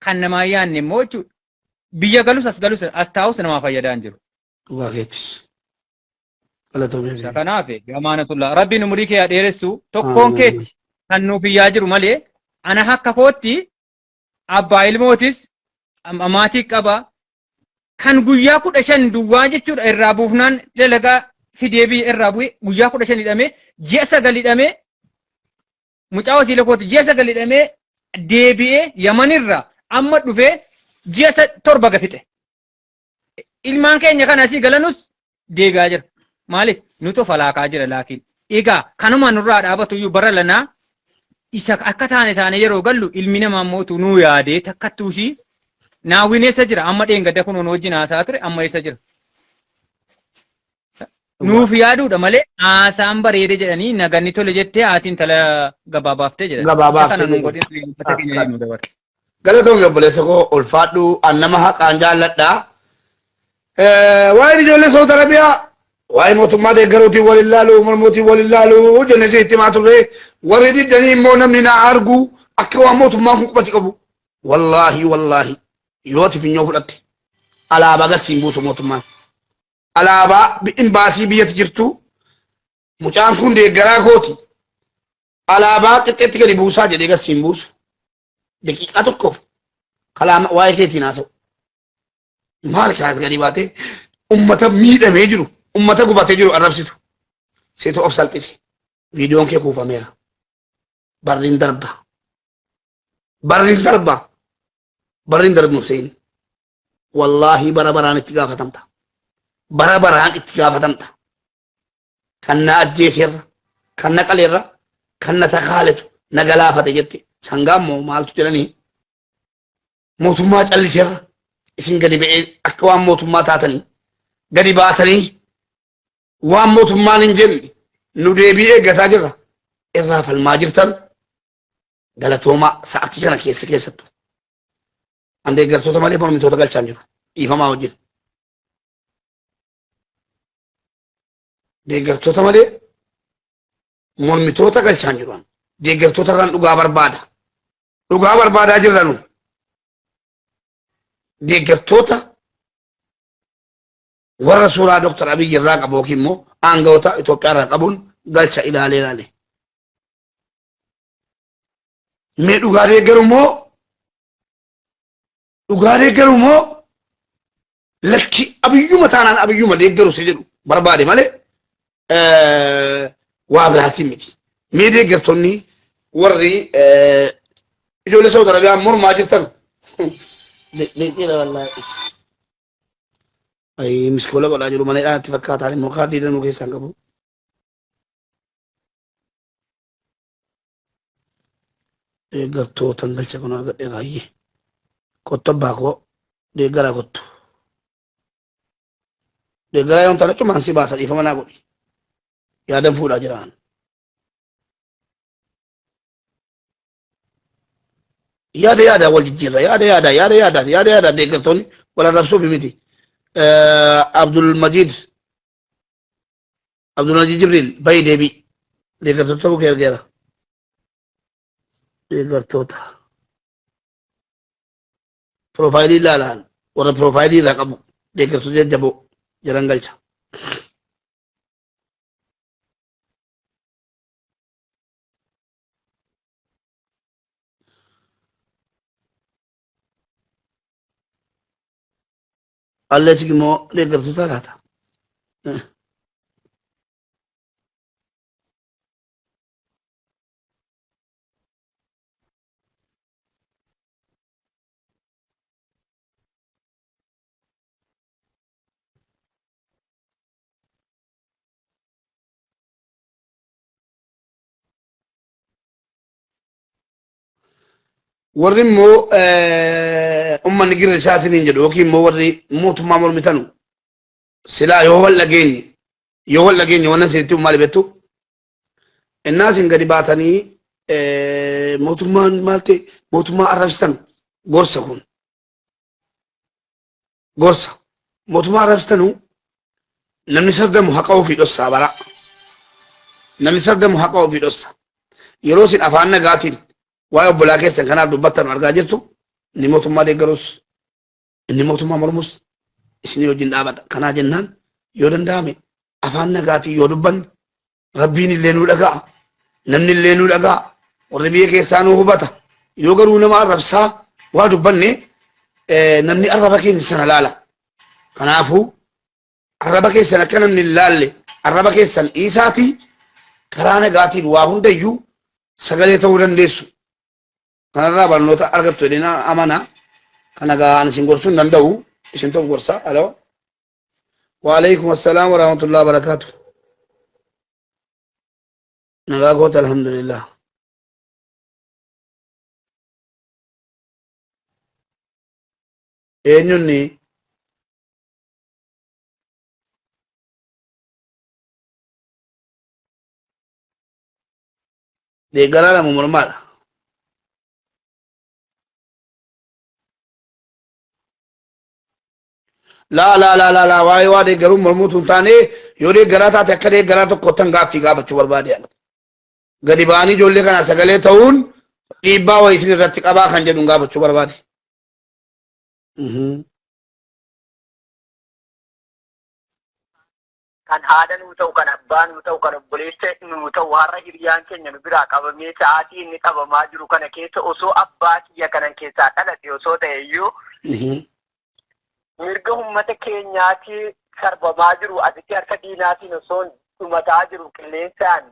Kan namaa yaadne immoo jechuudha biyya galus as taa'us namaa fayyadaa hin jiru. Dhugaa keetti. Galatoom. Isa kanaaf amaanatullah rabbiin umurii kee dheeressu tokkoon keetti kan nuuf iyyaa jiru malee ana akka kootti abbaa ilmootis maatii qaba kan guyyaa 15 duwwaa jechuudha irraa buufnaan dalagaa fidee biyya irraa bu'e guyyaa 15 hidhamee ji'a 9 hidhamee mucaa wasiila kooti ji'a 9 hidhamee deebi'ee Yamanirraa amma dhufee ji'a 7 gafixe. Ilmaan keenya kan asii galanus deebi'aa jira. Maaliif nuti of alaakaa jira laakiin egaa kanuma nurraa dhaabatu iyyuu bara lanaa isa akka taane yeroo gallu ilmi namaa mootu nuu yaadee takkattuusi naawwin eessa jira amma dheengadda kun wajjin haasaa ture amma eessa jira. Nuuf yaaduudha malee haasaan bareede jedhanii naganni tole jettee haatiin tala gabaabaftee jedhan. Gabaabaftee. Galatoomii obboleessa koo ulfaadhu annama haqaan jaalladhaa. Waa'ee ijoollee Saawud Arabiyaa waa'ee mootummaa deeggaruutiin wal ilaalu mormuutiin wal ilaalu jennee si itti himaa turre warri diddanii immoo namni na argu akka waan mootummaan kun qubasi qabu. Wallaahi yoo ati finyoo fudhatte alaabaa agarsiin buusu mootummaan. Alaabaa imbaasii biyyatti jirtu mucaan kun deeggaraa kooti alaabaa qixxeetti gadi buusaa jedhee agarsiin buusu. Daqiiqaa tokkoof kalaama waa'ee keetiin haasa'u. Maal kaas gadi baatee ummata miidhamee jiru ummata gubatee jiru arrabsitu. Seetu of salphise. Viidiyoon kee kuufameera. Barriin darba. Barriin darbu seen. Wallaahi bara baraan itti gaafatamta. Bara baraan itti gaafatamta. Kan na ajjeeseerra, kan na qaleerra, kan na takaaletu, na galaafate jette. Sangaan moo maaltu jedhanii mootummaa calliseerra isin gadi ba'ee akka waan mootummaa taatanii gadi baatanii waan mootummaan hin jenne nu deebii eeggataa jirra irraa falmaa jirtan galatoomaa sa'atii kana keessattu an deeggartoota malee mormitoota galchaan jiru dhiifamaa wajjin deeggartoota malee mormitoota galchaan jiru deeggartoota irraan dhugaa barbaadaa jirranu deeggartoota warra suuraa Dr. Abiy irraa qabu yookiin immoo aangawoota Itoophiyaa irraa qabuun galcha ilaale. Mee dhugaa deeggaru immoo lakki abiyyuma taanaan abiyyuma deeggaru si jedhu barbaade malee waa biraatiin miti. Mee deeggartoonni warri ijoollee Saudi Arabiyaa mormaa jirtan leeqeedha wallaahi. Ay miskoola godhaa jiru mana hidhaatti fakkaataan immoo kaardii danuu keessaan qabu. Deeggartootan galcha kun argadhee baay'ee kottu abbaa koo deeggaraa kottu. Deeggaraa yoon ta'an cumaan si baasa dhiifama naa godhi. Yaadan fuudhaa jiraan. Yaada wal jijjiirra yaada deeggartoonni wal arrabsuuf miti. Abdul Majid Jibril bayi deebii deeggartoota ta'uu kee argeera. Deeggartoota piroofaayilii ilaalaan warra piroofaayilii irraa qabu deeggartoota jajjaboo jiran galcha. Allees immoo deeggartoota laata. Warri immoo ummanni girra isaa isiniin jedhu yookiin immoo warri mootummaa mormitanu silaa yoo wal dhageenye waan asinitti maali beektu innaa isin gadi baatanii mootummaan maal ta'e mootummaa arrabsitan gorsa kun gorsa mootummaa arrabsitanu namni sardamu haqa ofii dhossaa bara namni sardamu haqa ofii dhossa yeroo isin afaan nagaatiin waa'ee obbolaa keessan kanaaf dubbattan argaa jirtu inni mootummaa deeggarus inni mootummaa mormus isinii wajjin dhaabata. Kanaa jennaan yoo danda'ame afaan nagaatii yoo dubbanne rabbiin illee nuu dhaga'a namni illee nuu dhaga'a warri biyya keessaa nuu hubata yoo garuu nama arrabsaa waa dubbanne namni arraba keenya sana laala. Kanaafuu arraba keessan akka namni hin laalle arraba keessan dhiisaatii karaa nagaatiin waa hundayyuu sagalee ta'uu dandeessu. Kanarraa barnoota argattu jedhina amana kana gaan isin gorsuu hin danda'u isin tokko gorsa. Aloo wa alaikum assalaam wa rahmatullahi wa barakatuh. Nagaa goota alhamdulillah. Eenyunni deeggaraa lamu mormaadha. La waa'ee waa deeggaruun mormuutu hin taane yoo deeggaraa taate akka deeggaraa tokkottan gaaffii gaafachuu barbaade. Gadi ba'anii ijoollee kana sagalee ta'uun dhiibbaa wayii isin irratti qabaa kan jedhuun gaafachuu barbaade. Kan haadha nuu ta'u, kan abbaa nuu ta'u, kan obboleessa nuu ta'u har'a hiriyaan keenya nu biraa qabamee sa'aatii inni qabamaa jiru kana keessa osoo abbaa kiyya kanan keessaa dhalate osoo ta'e iyyuu mirga uummata keenyaatti sarbamaa jiru asitti harka diinaatiin osoo dhumataa jiru qilleensaan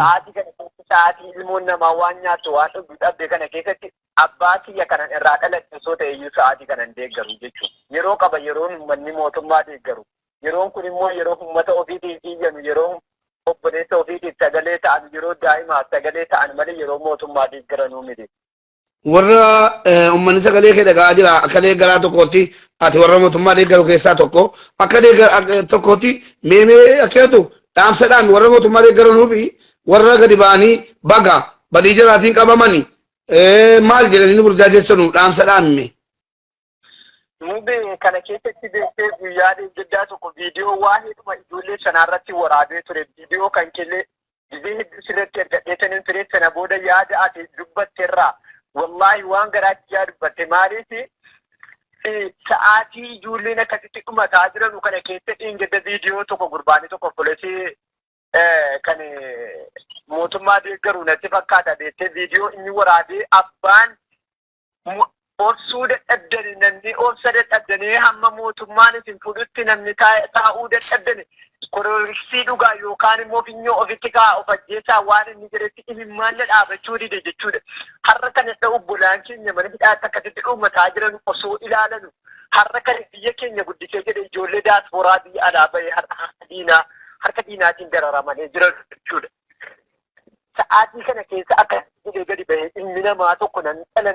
sa'aatii kana keessa sa'aatii ilmoon namaa waan nyaattu waan dhugu dhabde kana keessatti abbaa kiyya kanan irraa dhalate osoo ta'e iyyuu sa'aatii kanan deeggaru jechuudha. Yeroo qaba yeroon uummanni mootummaa deeggaru. Yeroon kun immoo yeroo uummata ofiitiif iyyannu yeroo obboleessa ofiitiif sagalee ta'an yeroo daa'imaaf sagalee ta'an malee yeroo mootummaa deeggaranuu miti. Warra uummanni sagalee kee dhaga'aa jira akka deeggaraa tokkootti ati warra mootummaa deeggaru keessaa tokko akka deeggaraa tokkootti meemee akkeetu dhaamsadhaan warra mootummaa deeggaranuu fi warra gadi ba'anii baga badii jiraatiin qabamanii maal jedhanii nu burjaajeessanu dhaamsadhaan mee. Mube kana keessatti beektee guyyaa deeggardaa tokko viidiyoo waa hedduma ijoollee sanarratti waraabee ture viidiyoo kan kellee gizee hedduu sirratti ergadheetaniin ture sana booda yaada ati dubbatteerraa wallahi waan garaatti yaa dubbatte maaliif sa'aatii ijoolleen akkasitti dhumataa jiranu kana keessa dhiingedda viidiyoo tokko gurbaanii tokko polisii kan mootummaa deeggaru natti fakkaata beektee viidiyoo inni waraabee abbaan Orsuu dadhabdani namni obsa dadhabdanii hamma mootummaan isin fuudhutti namni taa'uu dadhabdani koroorsii dhugaa yookaan immoo finyoo ofitti kaa of ajjeesaa waan inni jedhetti imimmaan dhaabachuu dide jechuudha. Har'a kana ta'u bulaan keenya mana hidhaatti akkasitti dhumataa jiran osoo ilaalanu har'a kana biyya keenya guddisee jedhe ijoollee daasporaa biyya alaa bahee harka diinaatiin dararamanii jiran jechuudha. Sa'aatii kana keessa akka gadi bahee ilmi namaa tokko ilmi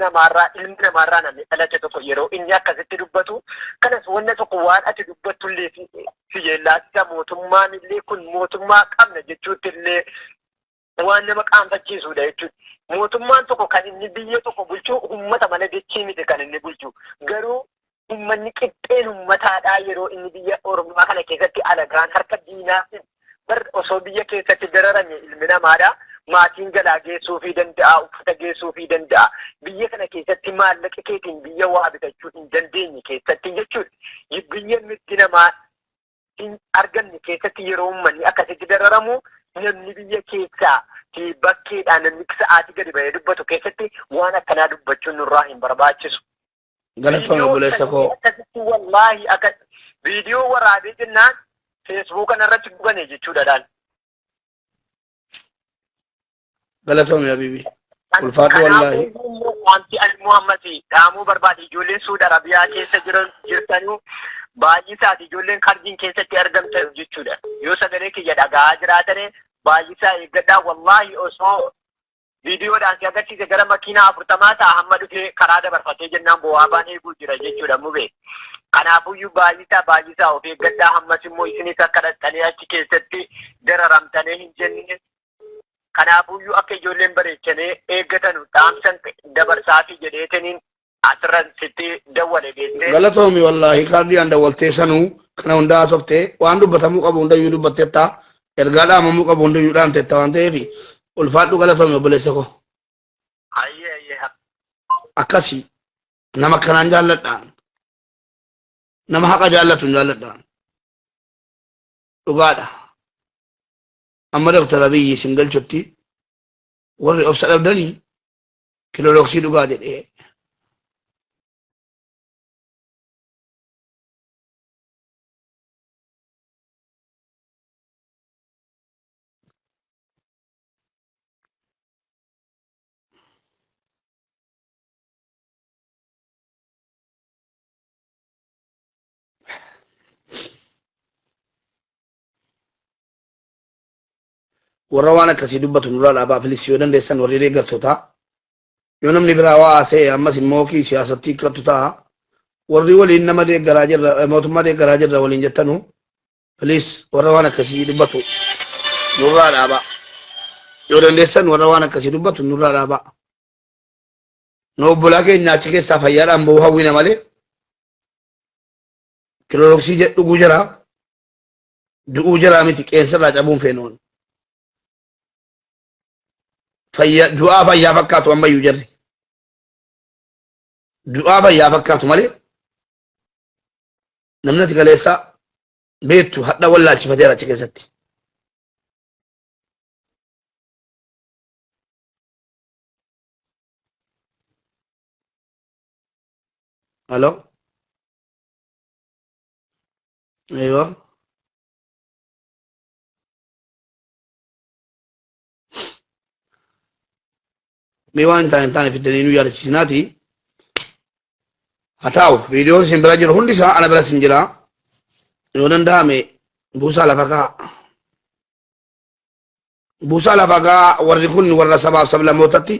namaarraa namni dhalate tokko yeroo inni akkasitti dubbatu kanas wanna tokko waan ati dubbattullee fi yeellaatisa mootummaan illee kun mootummaa qabna jechuutti illee waan nama qaanfachiisudha jechuudha. Mootummaan tokko kan inni biyya tokko bulchu uummata malee jechii miti kan inni bulchu garuu uummanni qixxeen uummataadhaa yeroo inni biyya Oromoo kana keessatti alagaan harka diinaatiin osoo biyya keessatti dararame ilmi namaadha. Maatiin galaa geessuufii danda'a, uffata geessuufii danda'a. Biyya kana keessatti maallaqa keetiin biyya waa bitachuu hin dandeenye keessatti jechuudha. Biyya mirgi namaa hin argamne keessatti yeroo uummanni akkasitti dararamu namni biyya keessaa fi bakkeedhaan namni sa'aatii gadi bahee dubbatu keessatti waan akkanaa dubbachuun nurraa hin barbaachisu. Galatoomii obboleessa koo. Akkasitti wallaahi akka viidiyoo waraabee jennaan feesbuuka irratti dhugane jechuudha daal. Galatoomii Habiibi. Ulfaadhu wallaahi. Wanti ani Muhammad dhaamuu barbaade ijoolleen Suudi Arabiyaa keessa jirtanuu baay'isaati ijoolleen Karjiin keessatti argamtan jechuudha. Yoo sagalee kiyya dhaga'aa jiraatane baay'isaa eeggadhaa wallaahi osoo viidiyoodhaan si agarsiise gara makiinaa 40 ta'a hamma dhufee karaa dabarfatee jennaan bu'aa baan eeguu jira jechuudha mubee. Kanaafuyyuu baay'isaa of eeggadhaa hammas immoo isinis akka dhaqxanii achi keessatti dararamtanii hin jenne. Kanaafuyyuu akka ijoolleen bareechanii eeggatanu dhaamsan dabarsaafi jedheetaniin asirratti dawwale geesse. Galatoomii wallaahi kaardiyaan dawwaltee sanuu kana hundaa haasoftee waan dubbatamuu qabu hundayyuu dubbatteetta ergaa dhaamamuu qabu hundayyuu dhaamteetta waan ta'eef ulfaadhu galatoomii obboleessa koo. Hayyee. Akkasii nama kanaan jaalladhaan nama haqa jaallatuun jaalladhaan dhugaadha. Amma Dr. Abiyyi isin galchutti warri obsa dhabdanii kiloolooksii dhugaa jedhee warra waan akkasii dubbatu nurraa dhaabaa filis yoo dandeessan warri deeggartootaa yoo namni biraa waa haasa'e ammas immoo kii siyaasatti hiikkattu ta'a warri waliin nama deeggaraa jirra mootummaa deeggaraa jirra waliin jettanu filis warra waan akkasii dubbatu nurraa dhaabaa yoo dandeessan warra waan akkasii dubbatu nurraa dhaabaa nu obbolaa keenya achi keessaa fayyaadhaan bahuu hawwina malee kiloolooksii dhuguu jira du'uu jira miti qeensarraa cabuun feenoon. Du'aa fayyaa fakkaatu ammayyuu jirri. Du'aa fayyaa fakkaatu malee namni ati galeessaa beektu hadha wallaalchifateera achi keessatti. Halo? Eeywa. Mee waan hin taane fiddanii nu yaadachiisinaati. Haa ta'u viidiyoon isin bira jiru hundi isaa ana biras hin jira. Yoo danda'ame buusaa lafa ka'a. Buusaa lafa ka'a warri kun warra sabaaf sablammootatti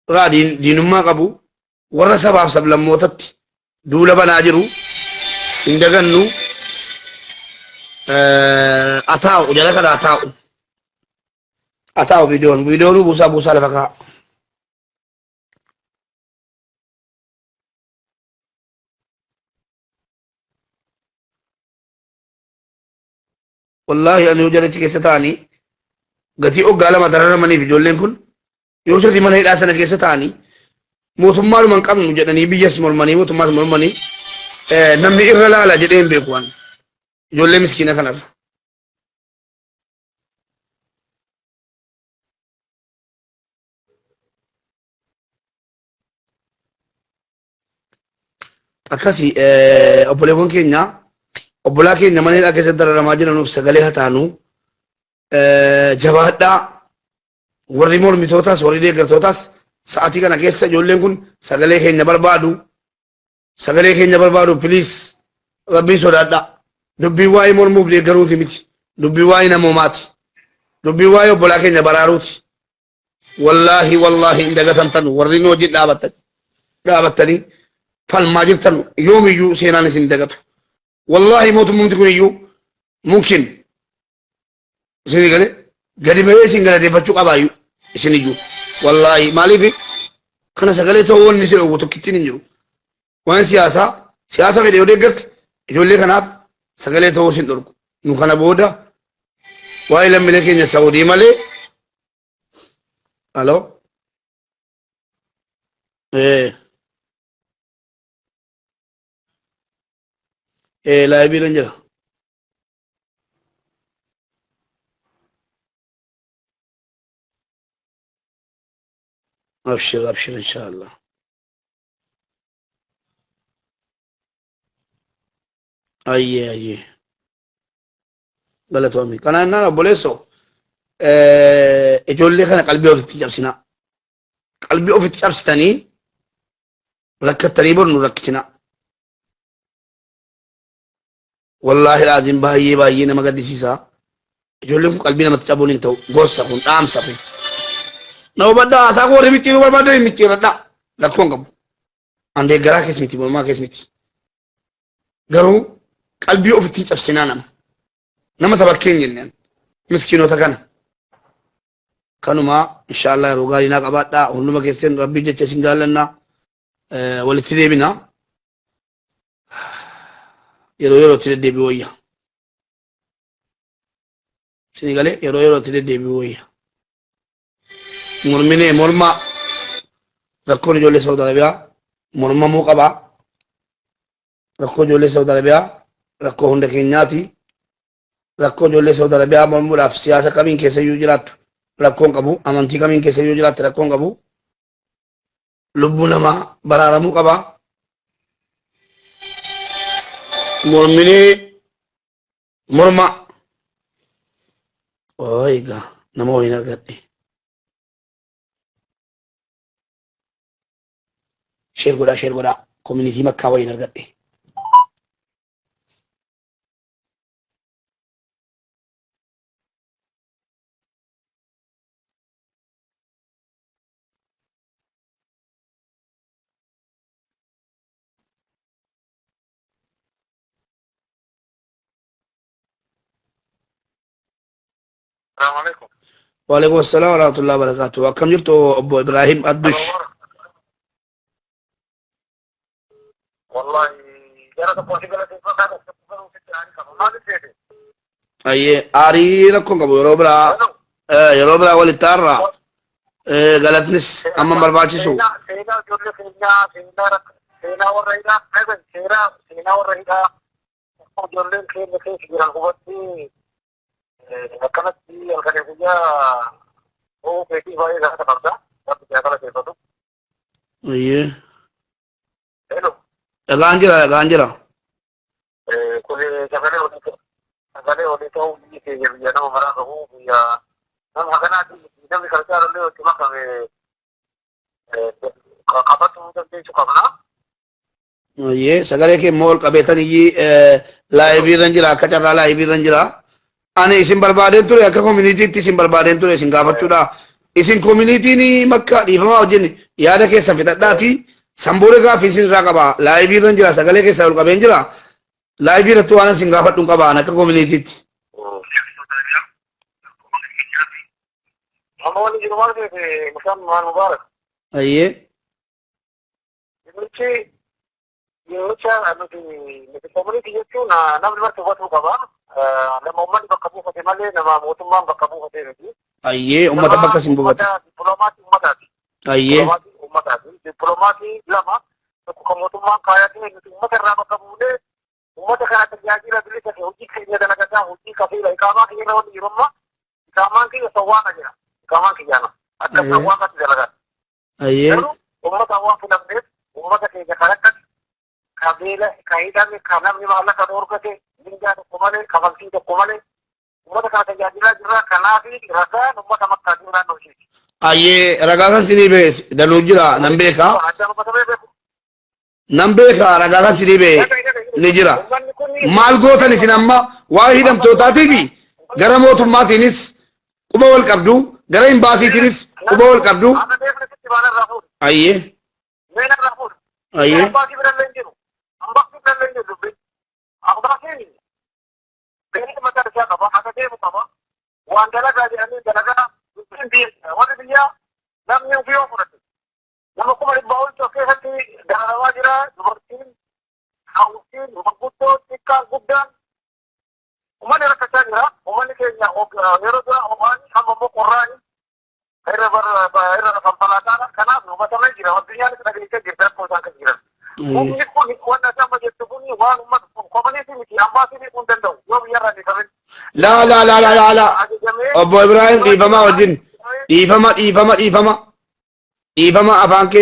irraa diinummaa qabu warra sabaaf sablammootatti duula banaa jiru hin dagannu. Haa ta'u jala kana haa ta'u. Haa ta'u viidiyoon buusaa lafa ka'a. Wallahi ani hojjete keessa ta'anii gatii hoggaa lama dararamaniif ijoolleen kun yoo sirrii mana hidhaa sana keessa ta'anii mootummaadhuma hin qabnu jedhanii biyyas mormanii mootummaas mormanii namni irra laala jedhee hin beeku waan ijoollee miskiina kanarra. Akkasii obboleewwan keenya obbolaa keenya maneedhaa keessatti dararamaa jiranuuf sagalee haa taanu jabaadhaa warri mormitootaas warri deeggartootaas sa'aatii kana keessa ijoolleen kun sagalee keenya barbaadu piliis rabbiin sodaadhaa dubbiin waa'ee mormuuf deeggaruuti miti dubbiin waa'ee namoomaati dubbiin waa'ee obbolaa keenya baraaruuti wallaahi hin dagatan warri nu wajjin dhaabattanii falmaa jirtan yoomiyyuu seenaan isin dagatu wallaahi mootummaan kun iyyuu mumkin isin gale gadi ba'ee isin galateeffachuu qabaayyuu isin iyyuu wallaahi maaliif kana sagalee ta'uu wanni isin dhowwu tokkittiin hin jiru waan siyaasa fedhe yoo deeggarte ijoollee kanaaf sagalee ta'uu isin dhorku nu kana booda waa'ee lammiilee keenya Saawudii malee halo لاعبي رنجر ابشر ان شاء الله اي غلط امي كان انا بوليسو اجولي كان قلبي اوفت جابسنا قلبي اوفت جابستني ركتني بن ركتنا والله العظيم باهي نما قدسيسا ijoolleen kun qalbii namatti cabuun hin ta'u gorsa kun dhaamsa kun nama baddaa haasaa koo warri micciiruu barbaadda hin micciiradhaa rakkoon qabu andee garaa keessa miti mormaa keessa miti garuu qalbii ofitti cabsinaa nama sabakkeen jenneen miskiinota kana kanumaa inshaallah yeroo gaarii naa qabaadhaa hunduma keessan rabbii jecha isin jaallannaa walitti deebinaa yerootti deddeebi'u wayya isin galee yerootti deddeebi'u wayya morma rakkoon ijoollee Saawud Arabiyaa mormamuu qabaa rakkoo ijoollee Saawud Arabiyaa rakkoo hunda keenyaati rakkoo ijoollee Saawud Arabiyaa mormuudhaaf siyaasa kamiin keessa iyyuu jiraattu rakkoon qabu amantii kamiin keessa iyyuu jiraattu rakkoon qabu lubbuu namaa baraaramuu qabaa morma oiga nama wayin argadhe sheer godhaa community makkaa wayin argadhe السلام عليكم. وعليكم السلام ورحمة الله وبركاته. وكم جرتوا أبو إبراهيم الدش؟ والله جرى تبغى تقول لك أي آري لكم أبو يروبرا يروبرا ولتارا قالت نس أما مرباطي شو؟ سينا والرهيدا جولين خير جيران قوتي كانت في الخليجية هو بيتي هاي لا تقدر بس جاكلا كيفه أيه hello غانجرا كل جاكلا وليتو يجي يجينا ومرا هو يا نعم هكذا نعم كرجال اللي هو كمان قابته تبدي شو قبلنا أيه سكالي كي مول كبيتني لايبي رنجرا كتر لايبي رنجرا أنا isin barbaadeen ture akka communitytti isin barbaadeen ture isin gaafachuudha isin community ni makka dhiifamaa wajjin yaada keessa fidadhaati samboore gaafi isin irraa qaba laayibii irra jira sagalee keessa ol qabeen jira laayibii irratti waan isin gaafadhuun qabaan akka communitytti. Mamoonni jiru maal ta'e musaan maal mubaarak. Ayyee. Yeroocha nuti community jechuun namni marti hubatuu qaba. Nama uummanni bakka buufate malee nama mootummaan bakka buufate miti. Ayyee uummata bakka isin buufate. Dippiloomatii uummataati. Ayyee. Uummataati. Dippiloomatii lama tokko kan mootummaan kaayatee nuti uummata irraa bakka buunee uummata kana tajaajila bilisa ta'e hojii keenya dalagataa hojii kafeela iqaamaa keenya irra wanti jirummaa iqaamaan keenya sawwaana jira. Iqaamaan kiyyaana. Akka sawwaanatti dalagaa. Ayyee. Uummata waan filamneef uummata keenya kan akkati kabila kaidame kanamni mala kadorkate dinja kumale kavalti kumale umata kana tajajila jira kanafi rasa umata makka jira noshi aye ragakan sini be danujira nambeka ragakan sini be nijira mal gotan sinamma wahidam totatibi gara motummatinis quba wal qabdu gara imbasitinis quba wal qabdu aye aye لا لا لا لا لا لا أبو إبراهيم إيفما ودين إيفما أفانك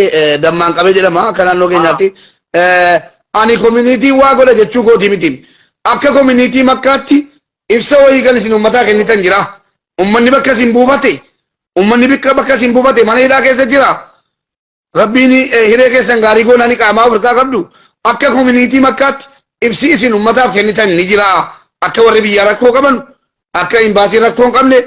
دمان كبير جلما كنا نوكي ناتي أني community واقولا جتشو كوتي ميتيم أكا community مكاتي إفسا وهي كان سنو متا كني تنجرا أمني بكا سنبوباتي أمني بكا سنبوباتي ماني إلا كيسا جرا ربيني هيري كيسا غاري كو ناني كاما فرقا قبلو أكا community مكات إفسي سنو متا كني تنجرا أكا وربي ياركو كمان أكا إمباسي ركو كمني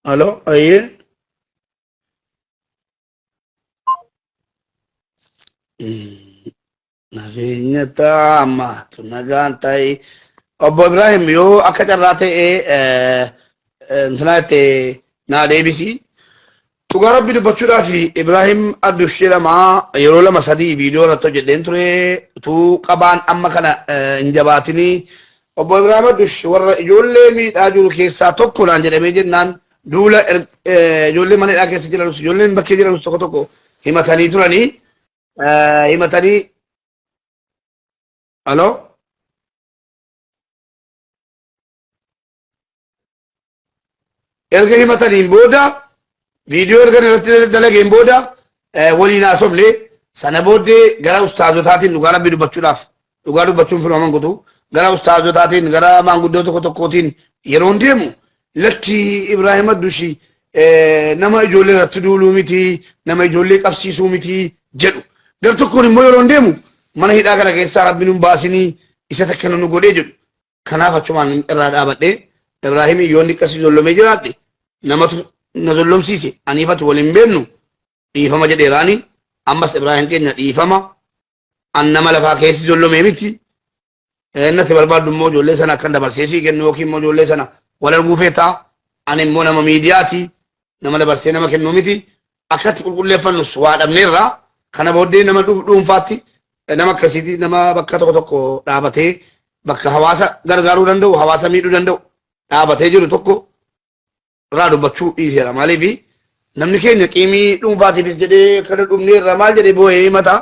Halo, aye. Narinya tama, tunagantai. Obbo Ibrahim yo akka carraate intanaate na deebisi. Dhugaa rabbi dubbachuudhaaf Ibrahim Addush jedhama yeroo lama sadii viidiyoo irratti hojjedheen ture utuu qabaan amma kana hin jabaatinii. Obbo Ibrahim Addush warra ijoollee miidhaa jiru keessaa tokko naan jedhamee jennaan duula ijoollee mana hidhaa keessa jiranus ijoolleen bakkee jiranus tokko tokko himatanii turanii himatanii halo erga himataniin booda viidiyoo erga irratti dalageen booda waliin haasofne sana booddee gara ustaazotaatiin dhugaa rabbi dubbachuudhaaf dhugaa dubbachuun filmaman kutu gara ustaazotaatiin gara maanguddoo tokko tokkootiin yeroon deemu lakki Ibrahim Addushi nama ijoollee irratti duuluu miti nama ijoollee qabsiisuu miti jedhu gar tokkoon immoo yeroon deemu mana hidhaa kana keessaa rabbi nun baasinii isa takka nu godhee jedhu kanaaf achumaan irraa dhaabadhee Ibrahim yoon dhiqqasi zollomee jiraadhe namatu na zollomsiise aniifatu waliin beennu dhiifama jedheeraani ammas Ibrahim keenya dhiifama an nama lafaa keessi zollomee miti natti barbaaddu immoo ijoollee sana akkan dabarseesii kennu yookiin immoo ijoollee sana wal arguu feetaa ani immoo nama miidiyaati nama dabarsee nama kennu miti akkatti qulqulleeffannus waa dhabneerraa kana booddee nama dhuunfaatti nama akkasiiti nama bakka tokko tokko dhaabatee bakka hawaasa gargaaruu danda'u hawaasa miidhuu danda'u dhaabatee jiru tokko irraa dubbachuu dhiiseera maaliif namni keenya qiimii dhuunfaatiifis jedhee kana dhumneerra maal jedhee boo'ee himata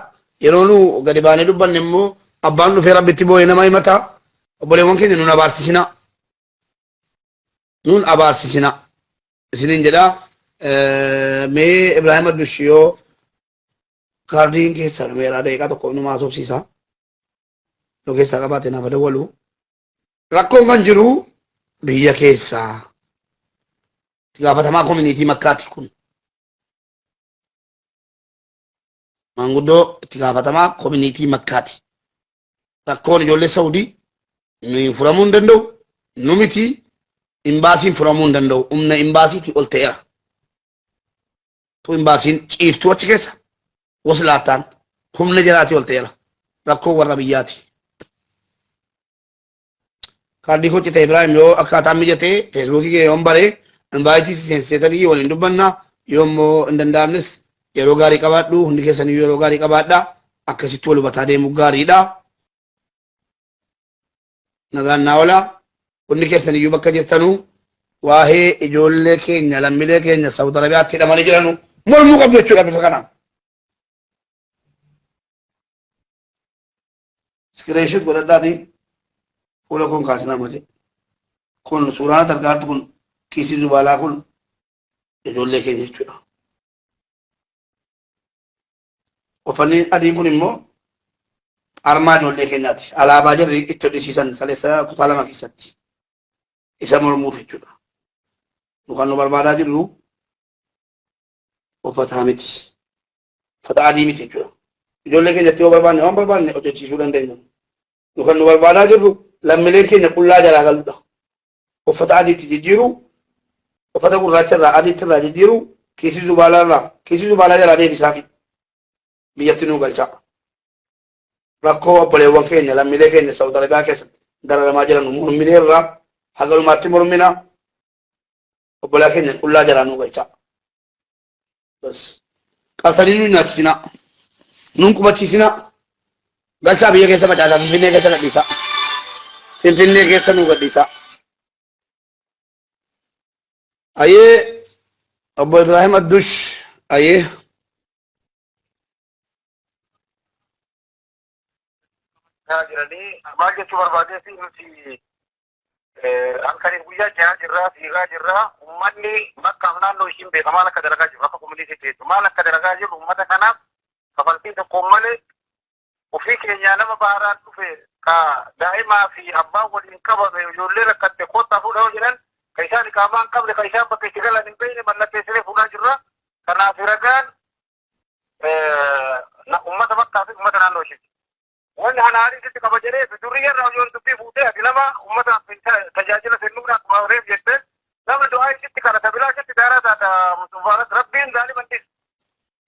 yeroo nu gadi baanee dubbanne immoo abbaan dhufee rabbitti boo'ee nama himata obboleewwan keenya nun abaarsisina isiniin jedha mee Ibrahim Addush yoo kaardiin keessa dhumeeraa daqiiqaa tokko nu haasofsiisa yoo keessaa qabaate naaf dawwalu rakkoon kan jiru biyya keessaa gaafatamaa koominiitii makkaati kun maanguddoo itti gaafatamaa koominiitii makkaati rakkoon ijoollee Saawudii nu furamuu hin danda'u nu miti imbaasiin furamuu hin danda'u humna imbaasiitii ol ta'eera tu imbaasiin ciiftuu achi keessa waslaataan humna jiraatii ol ta'eera rakkoo warra biyyaati. Kaardii hojjete Ibrahim yoo akkaataan mijatee feesbuukii kee yoon baree invaayitii seenseetanii waliin dubbanna yoommoo hin danda'amnes yeroo gaarii qabaadhu hundi keessanii yeroo gaarii qabaadha akkasitti wal hubataa deemuu gaariidha nagaan naa oolaa hundi keessan iyyuu bakka jirtanuu waa'ee ijoollee keenya lammiilee keenya Saawud Arabiyaatti hidhamanii jiranu mormuu qabdu jechuudha bifa kanaan. Screenshot godhadhaatii fuula kun kaasinaa malee. Kun suuraan argaatu kun kiisii zubaalaa kun ijoollee keenya jechuudha. Uffanni adiin kun immoo armaa ijoollee keenyaati. Alaabaa jarri itti hodhisiisan saleessa kutaa lama keessatti. Isa mormuuf jechuudha. Nu kan nu barbaadaa jirru uffata miti. Uffata adii miti jechuudha. Ijoollee keenyatti yoo barbaanne waan barbaanne hojjechiisuu dandeenya. Nu kan nu barbaadaa jirru lammiileen keenya qullaa jalaa galuudha. Uffata adiitti jijjiiru, uffata gurraacha irraa adiitti irraa jijjiiru, kiisii zubaalaa jalaa deebisaafi biyyatti nu galchaa. Rakkoo obboleewwan keenya lammiilee keenya Saawud Arabiyaa keessatti dararamaa jiran morminee irraa hagalumaatti mormina obbolaa keenya qullaa jalaa nu galchaa. Qaltanii nu nyaachisinaa, nuun qubachiisinaa, galchaa biyya keessa facaasaa, Finfinnee keessa gadhiisaa. Finfinnee keessa nu gadhiisaa. Ayyee obbo Ibrahim Addush ayyee. jiranii maal jechuu barbaadeef nuti halkanii guyyaa jihaa jirraa fiigaa jirraa uummanni bakkaaf naannoo ishiin beeka maal akka dalagaa jiru akka komuniitiitti jechuudha maal akka dalagaa jiru uummata kanaaf kafaltii tokkoon malee ofii keenyaa nama baharaan dhufe ka daa'imaa fi abbaan waliin qabame ijoollee rakkatte koottaa fuudhaa jedhan ka isaan iqaamaa hin qabne ka isaan bakka itti galan hin beekne mallatteessilee fuudhaa jirra kanaaf ragaan uummata bakkaa fi uummata naannoo ishiiti. Wanni hanaanii sitti qaba jedhee durii irraa yoo dubbii fuutee ati nama uummata tajaajila kennuudhaan akkuma horeef jettee nama du'aa sitti kadhata bilaa sitti daaraa taata rabbiin daalimantis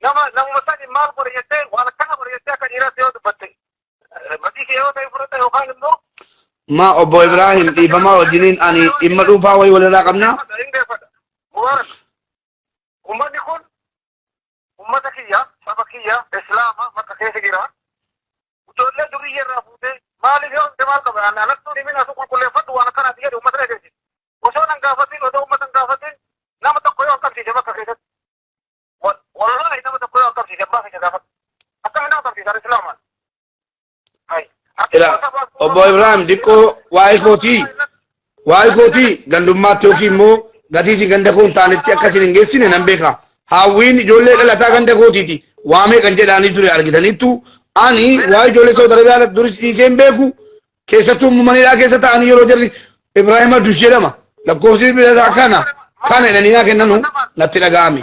namuma sani maal godhe jettee waan akkana godhe jettee akka dhiiraatti yoo dubbatte matii kee yoo ta'e fudhata yookaan immoo. Ma obbo Ibrahim dhiifamaa wajjiniin ani dhimma dhuunfaa wayii walirraa qabnaa. Mubaarak uummanni kun uummata kiyya saba kiyya islaama bakka keessa jira. Ijoollee durii irraa fuutee maaliif yoo ta'e maal qaba alattuu dhimina su qulqulleeffadhu waan akkanaati jedhu uummata dhageessi. Osoo nan gaafatin osoo uummata hin gaafatin nama tokko yoo qabsiise bakka keessatti. Wallaahi nama tokko yoo qabsiise abbaa keessa gaafatu. Akkami nama qabsiisan islaamaan. Obbo Ibrahim diqqoo waa'ee kootii gandummaatti yookiin immoo gatii si ganda koo hin taanetti akkasiin hin geessine nan beeka. Hawwiin ijoollee dhalataa ganda kootiiti. Waamee kan jedhaanii ture argitaniittu ani waa'ee ijoollee Saawud Arabiyaa duris dhiisee hin beeku. Keessattuu maneedhaa keessa ta'anii yeroo jarri Ibrahim Addush jedhama. Lakkoofsi bilbilataa kana jedhanii naa kennanu natti dhaga'ame.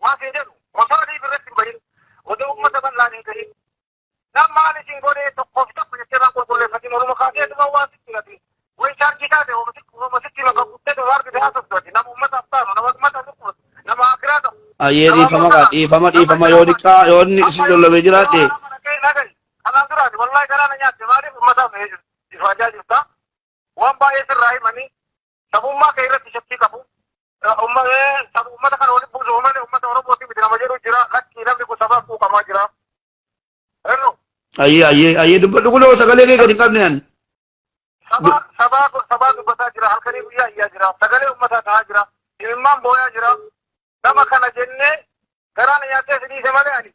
Waan jedhu osoo adii birratti hin bahin odoo uummata bal'aan hin gahin nam maal isin godhee tokkoof tokko jettee waan qulqulleeffatin oruma kaasee dhuma waan sitti gati way chaarjii taate oruma sitti maka guttee waan bidee haasoftuati nama uummataaf taanu nama uummata dhukkubatu nama akiraa ta'u. Ayyee dhiifama yoo dhiqqaa yoo inni isin lollamee jiraadhe. Kanaan duraati wallaahi garaana nyaatte maaliif uummataaf ifaajaa jirta waan baay'ee sirraa himanii sabummaa kee irratti shakkii qabu. Uummata kana waliin buusu malee uummata Oromootii miti nama jedhu jira lakkii namni kun sabaaf quuqamaa jira. Ayyee dubbadhu kunoo sagalee kee gadi hin qabne ani. Sabaa dubbataa jira halkanii guyyaa iyyaa jira sagalee uummataa ta'aa jira imimmaan booyaa jira nama kana jennee garaana nyaattee si dhiise malee ani.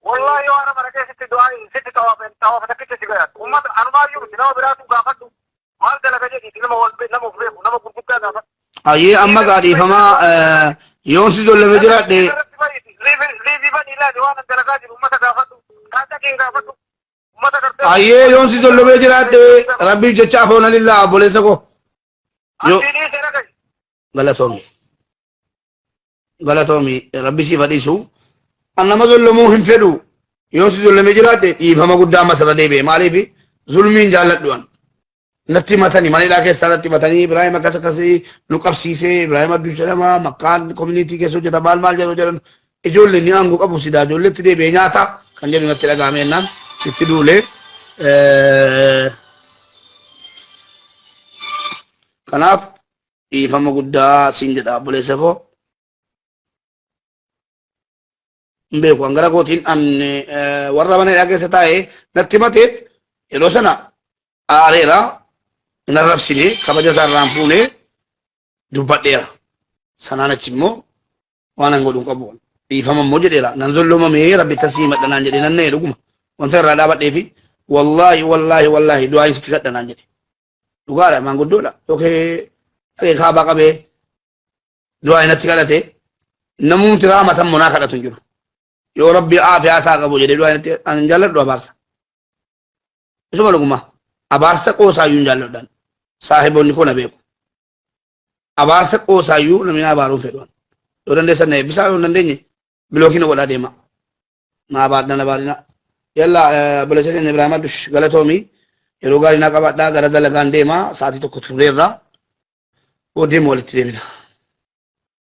Wallaahi yoo arama dhaqee sitti du'aa sitti xawaafa takkicha si gayaatu uummata anumaayyuu miti nama biraatu gaafadhu maal dalaga jedhiiti nama of beeku nama gurguddaa gaafadhu. Ayyee amma gaadhiifama yoon si lollamee jiraadhe. Ayyee yoon si lollamee jiraadhe rabbiif jecha afoona lillaa obboleessa koo. Galatoomi rabbi siif hadhiisu. An nama lollamuu hin fedhu yoon si lollamee jiraadhe dhiifama guddaa masala deebi'e maaliif zulmiin jaalladhuan. Natti matanii maneedhaa keessaa natti matanii Ibrahim akkas akkasii nu qabsiisee Ibrahim Addush jedhama makkaan koominiitii keessa hojjeta maal jedhan ijoollee ni aangoo qabu sidaa ijoolleetti deebi'ee nyaata kan jedhu natti dhaga'ame jennaan sitti duulee. Kanaaf dhiifama guddaa siin jedha obboleessa koo. Hin beeku an gara kootiin an warra maneedhaa keessa taa'ee natti mateef yeroo sana aareera hin arrabsine kabaja isaa irraan fuune dubbadheera sanaan achi immoo waan an godhu qabu dhiifama immoo jedheera nan zollomamee rabbi tasii madhanaan jedhe nan nee dhuguma wanta irraa dhaabadhee fi wallaahi du'aa itti kadhanaan jedhe dhugaadha maanguddoodha yookiin dhagee kaabaa qabee du'aa inatti kadhate namumti raamatan monaa kadhatu hin jiru yoo rabbi aafiyaa isaa qabu jedhe du'aa inatti an jaalladhu abaarsa isuma dhuguma abaarsa qoosaayyuu hin jaalladhan saahiboonni kun beeku abaarsa qoosaayyuu namni abaaruun fedhan yoo dandeessan na eebbisaa yoo dandeenye bilookiin godhaa deema na abaadhan abaarina yalla balasa keenya Ibrahima dush galatoomii yeroo gaarii naa qabaadhaa gara dalagaan deema sa'aatii tokko turreerra oo deemu walitti deebina.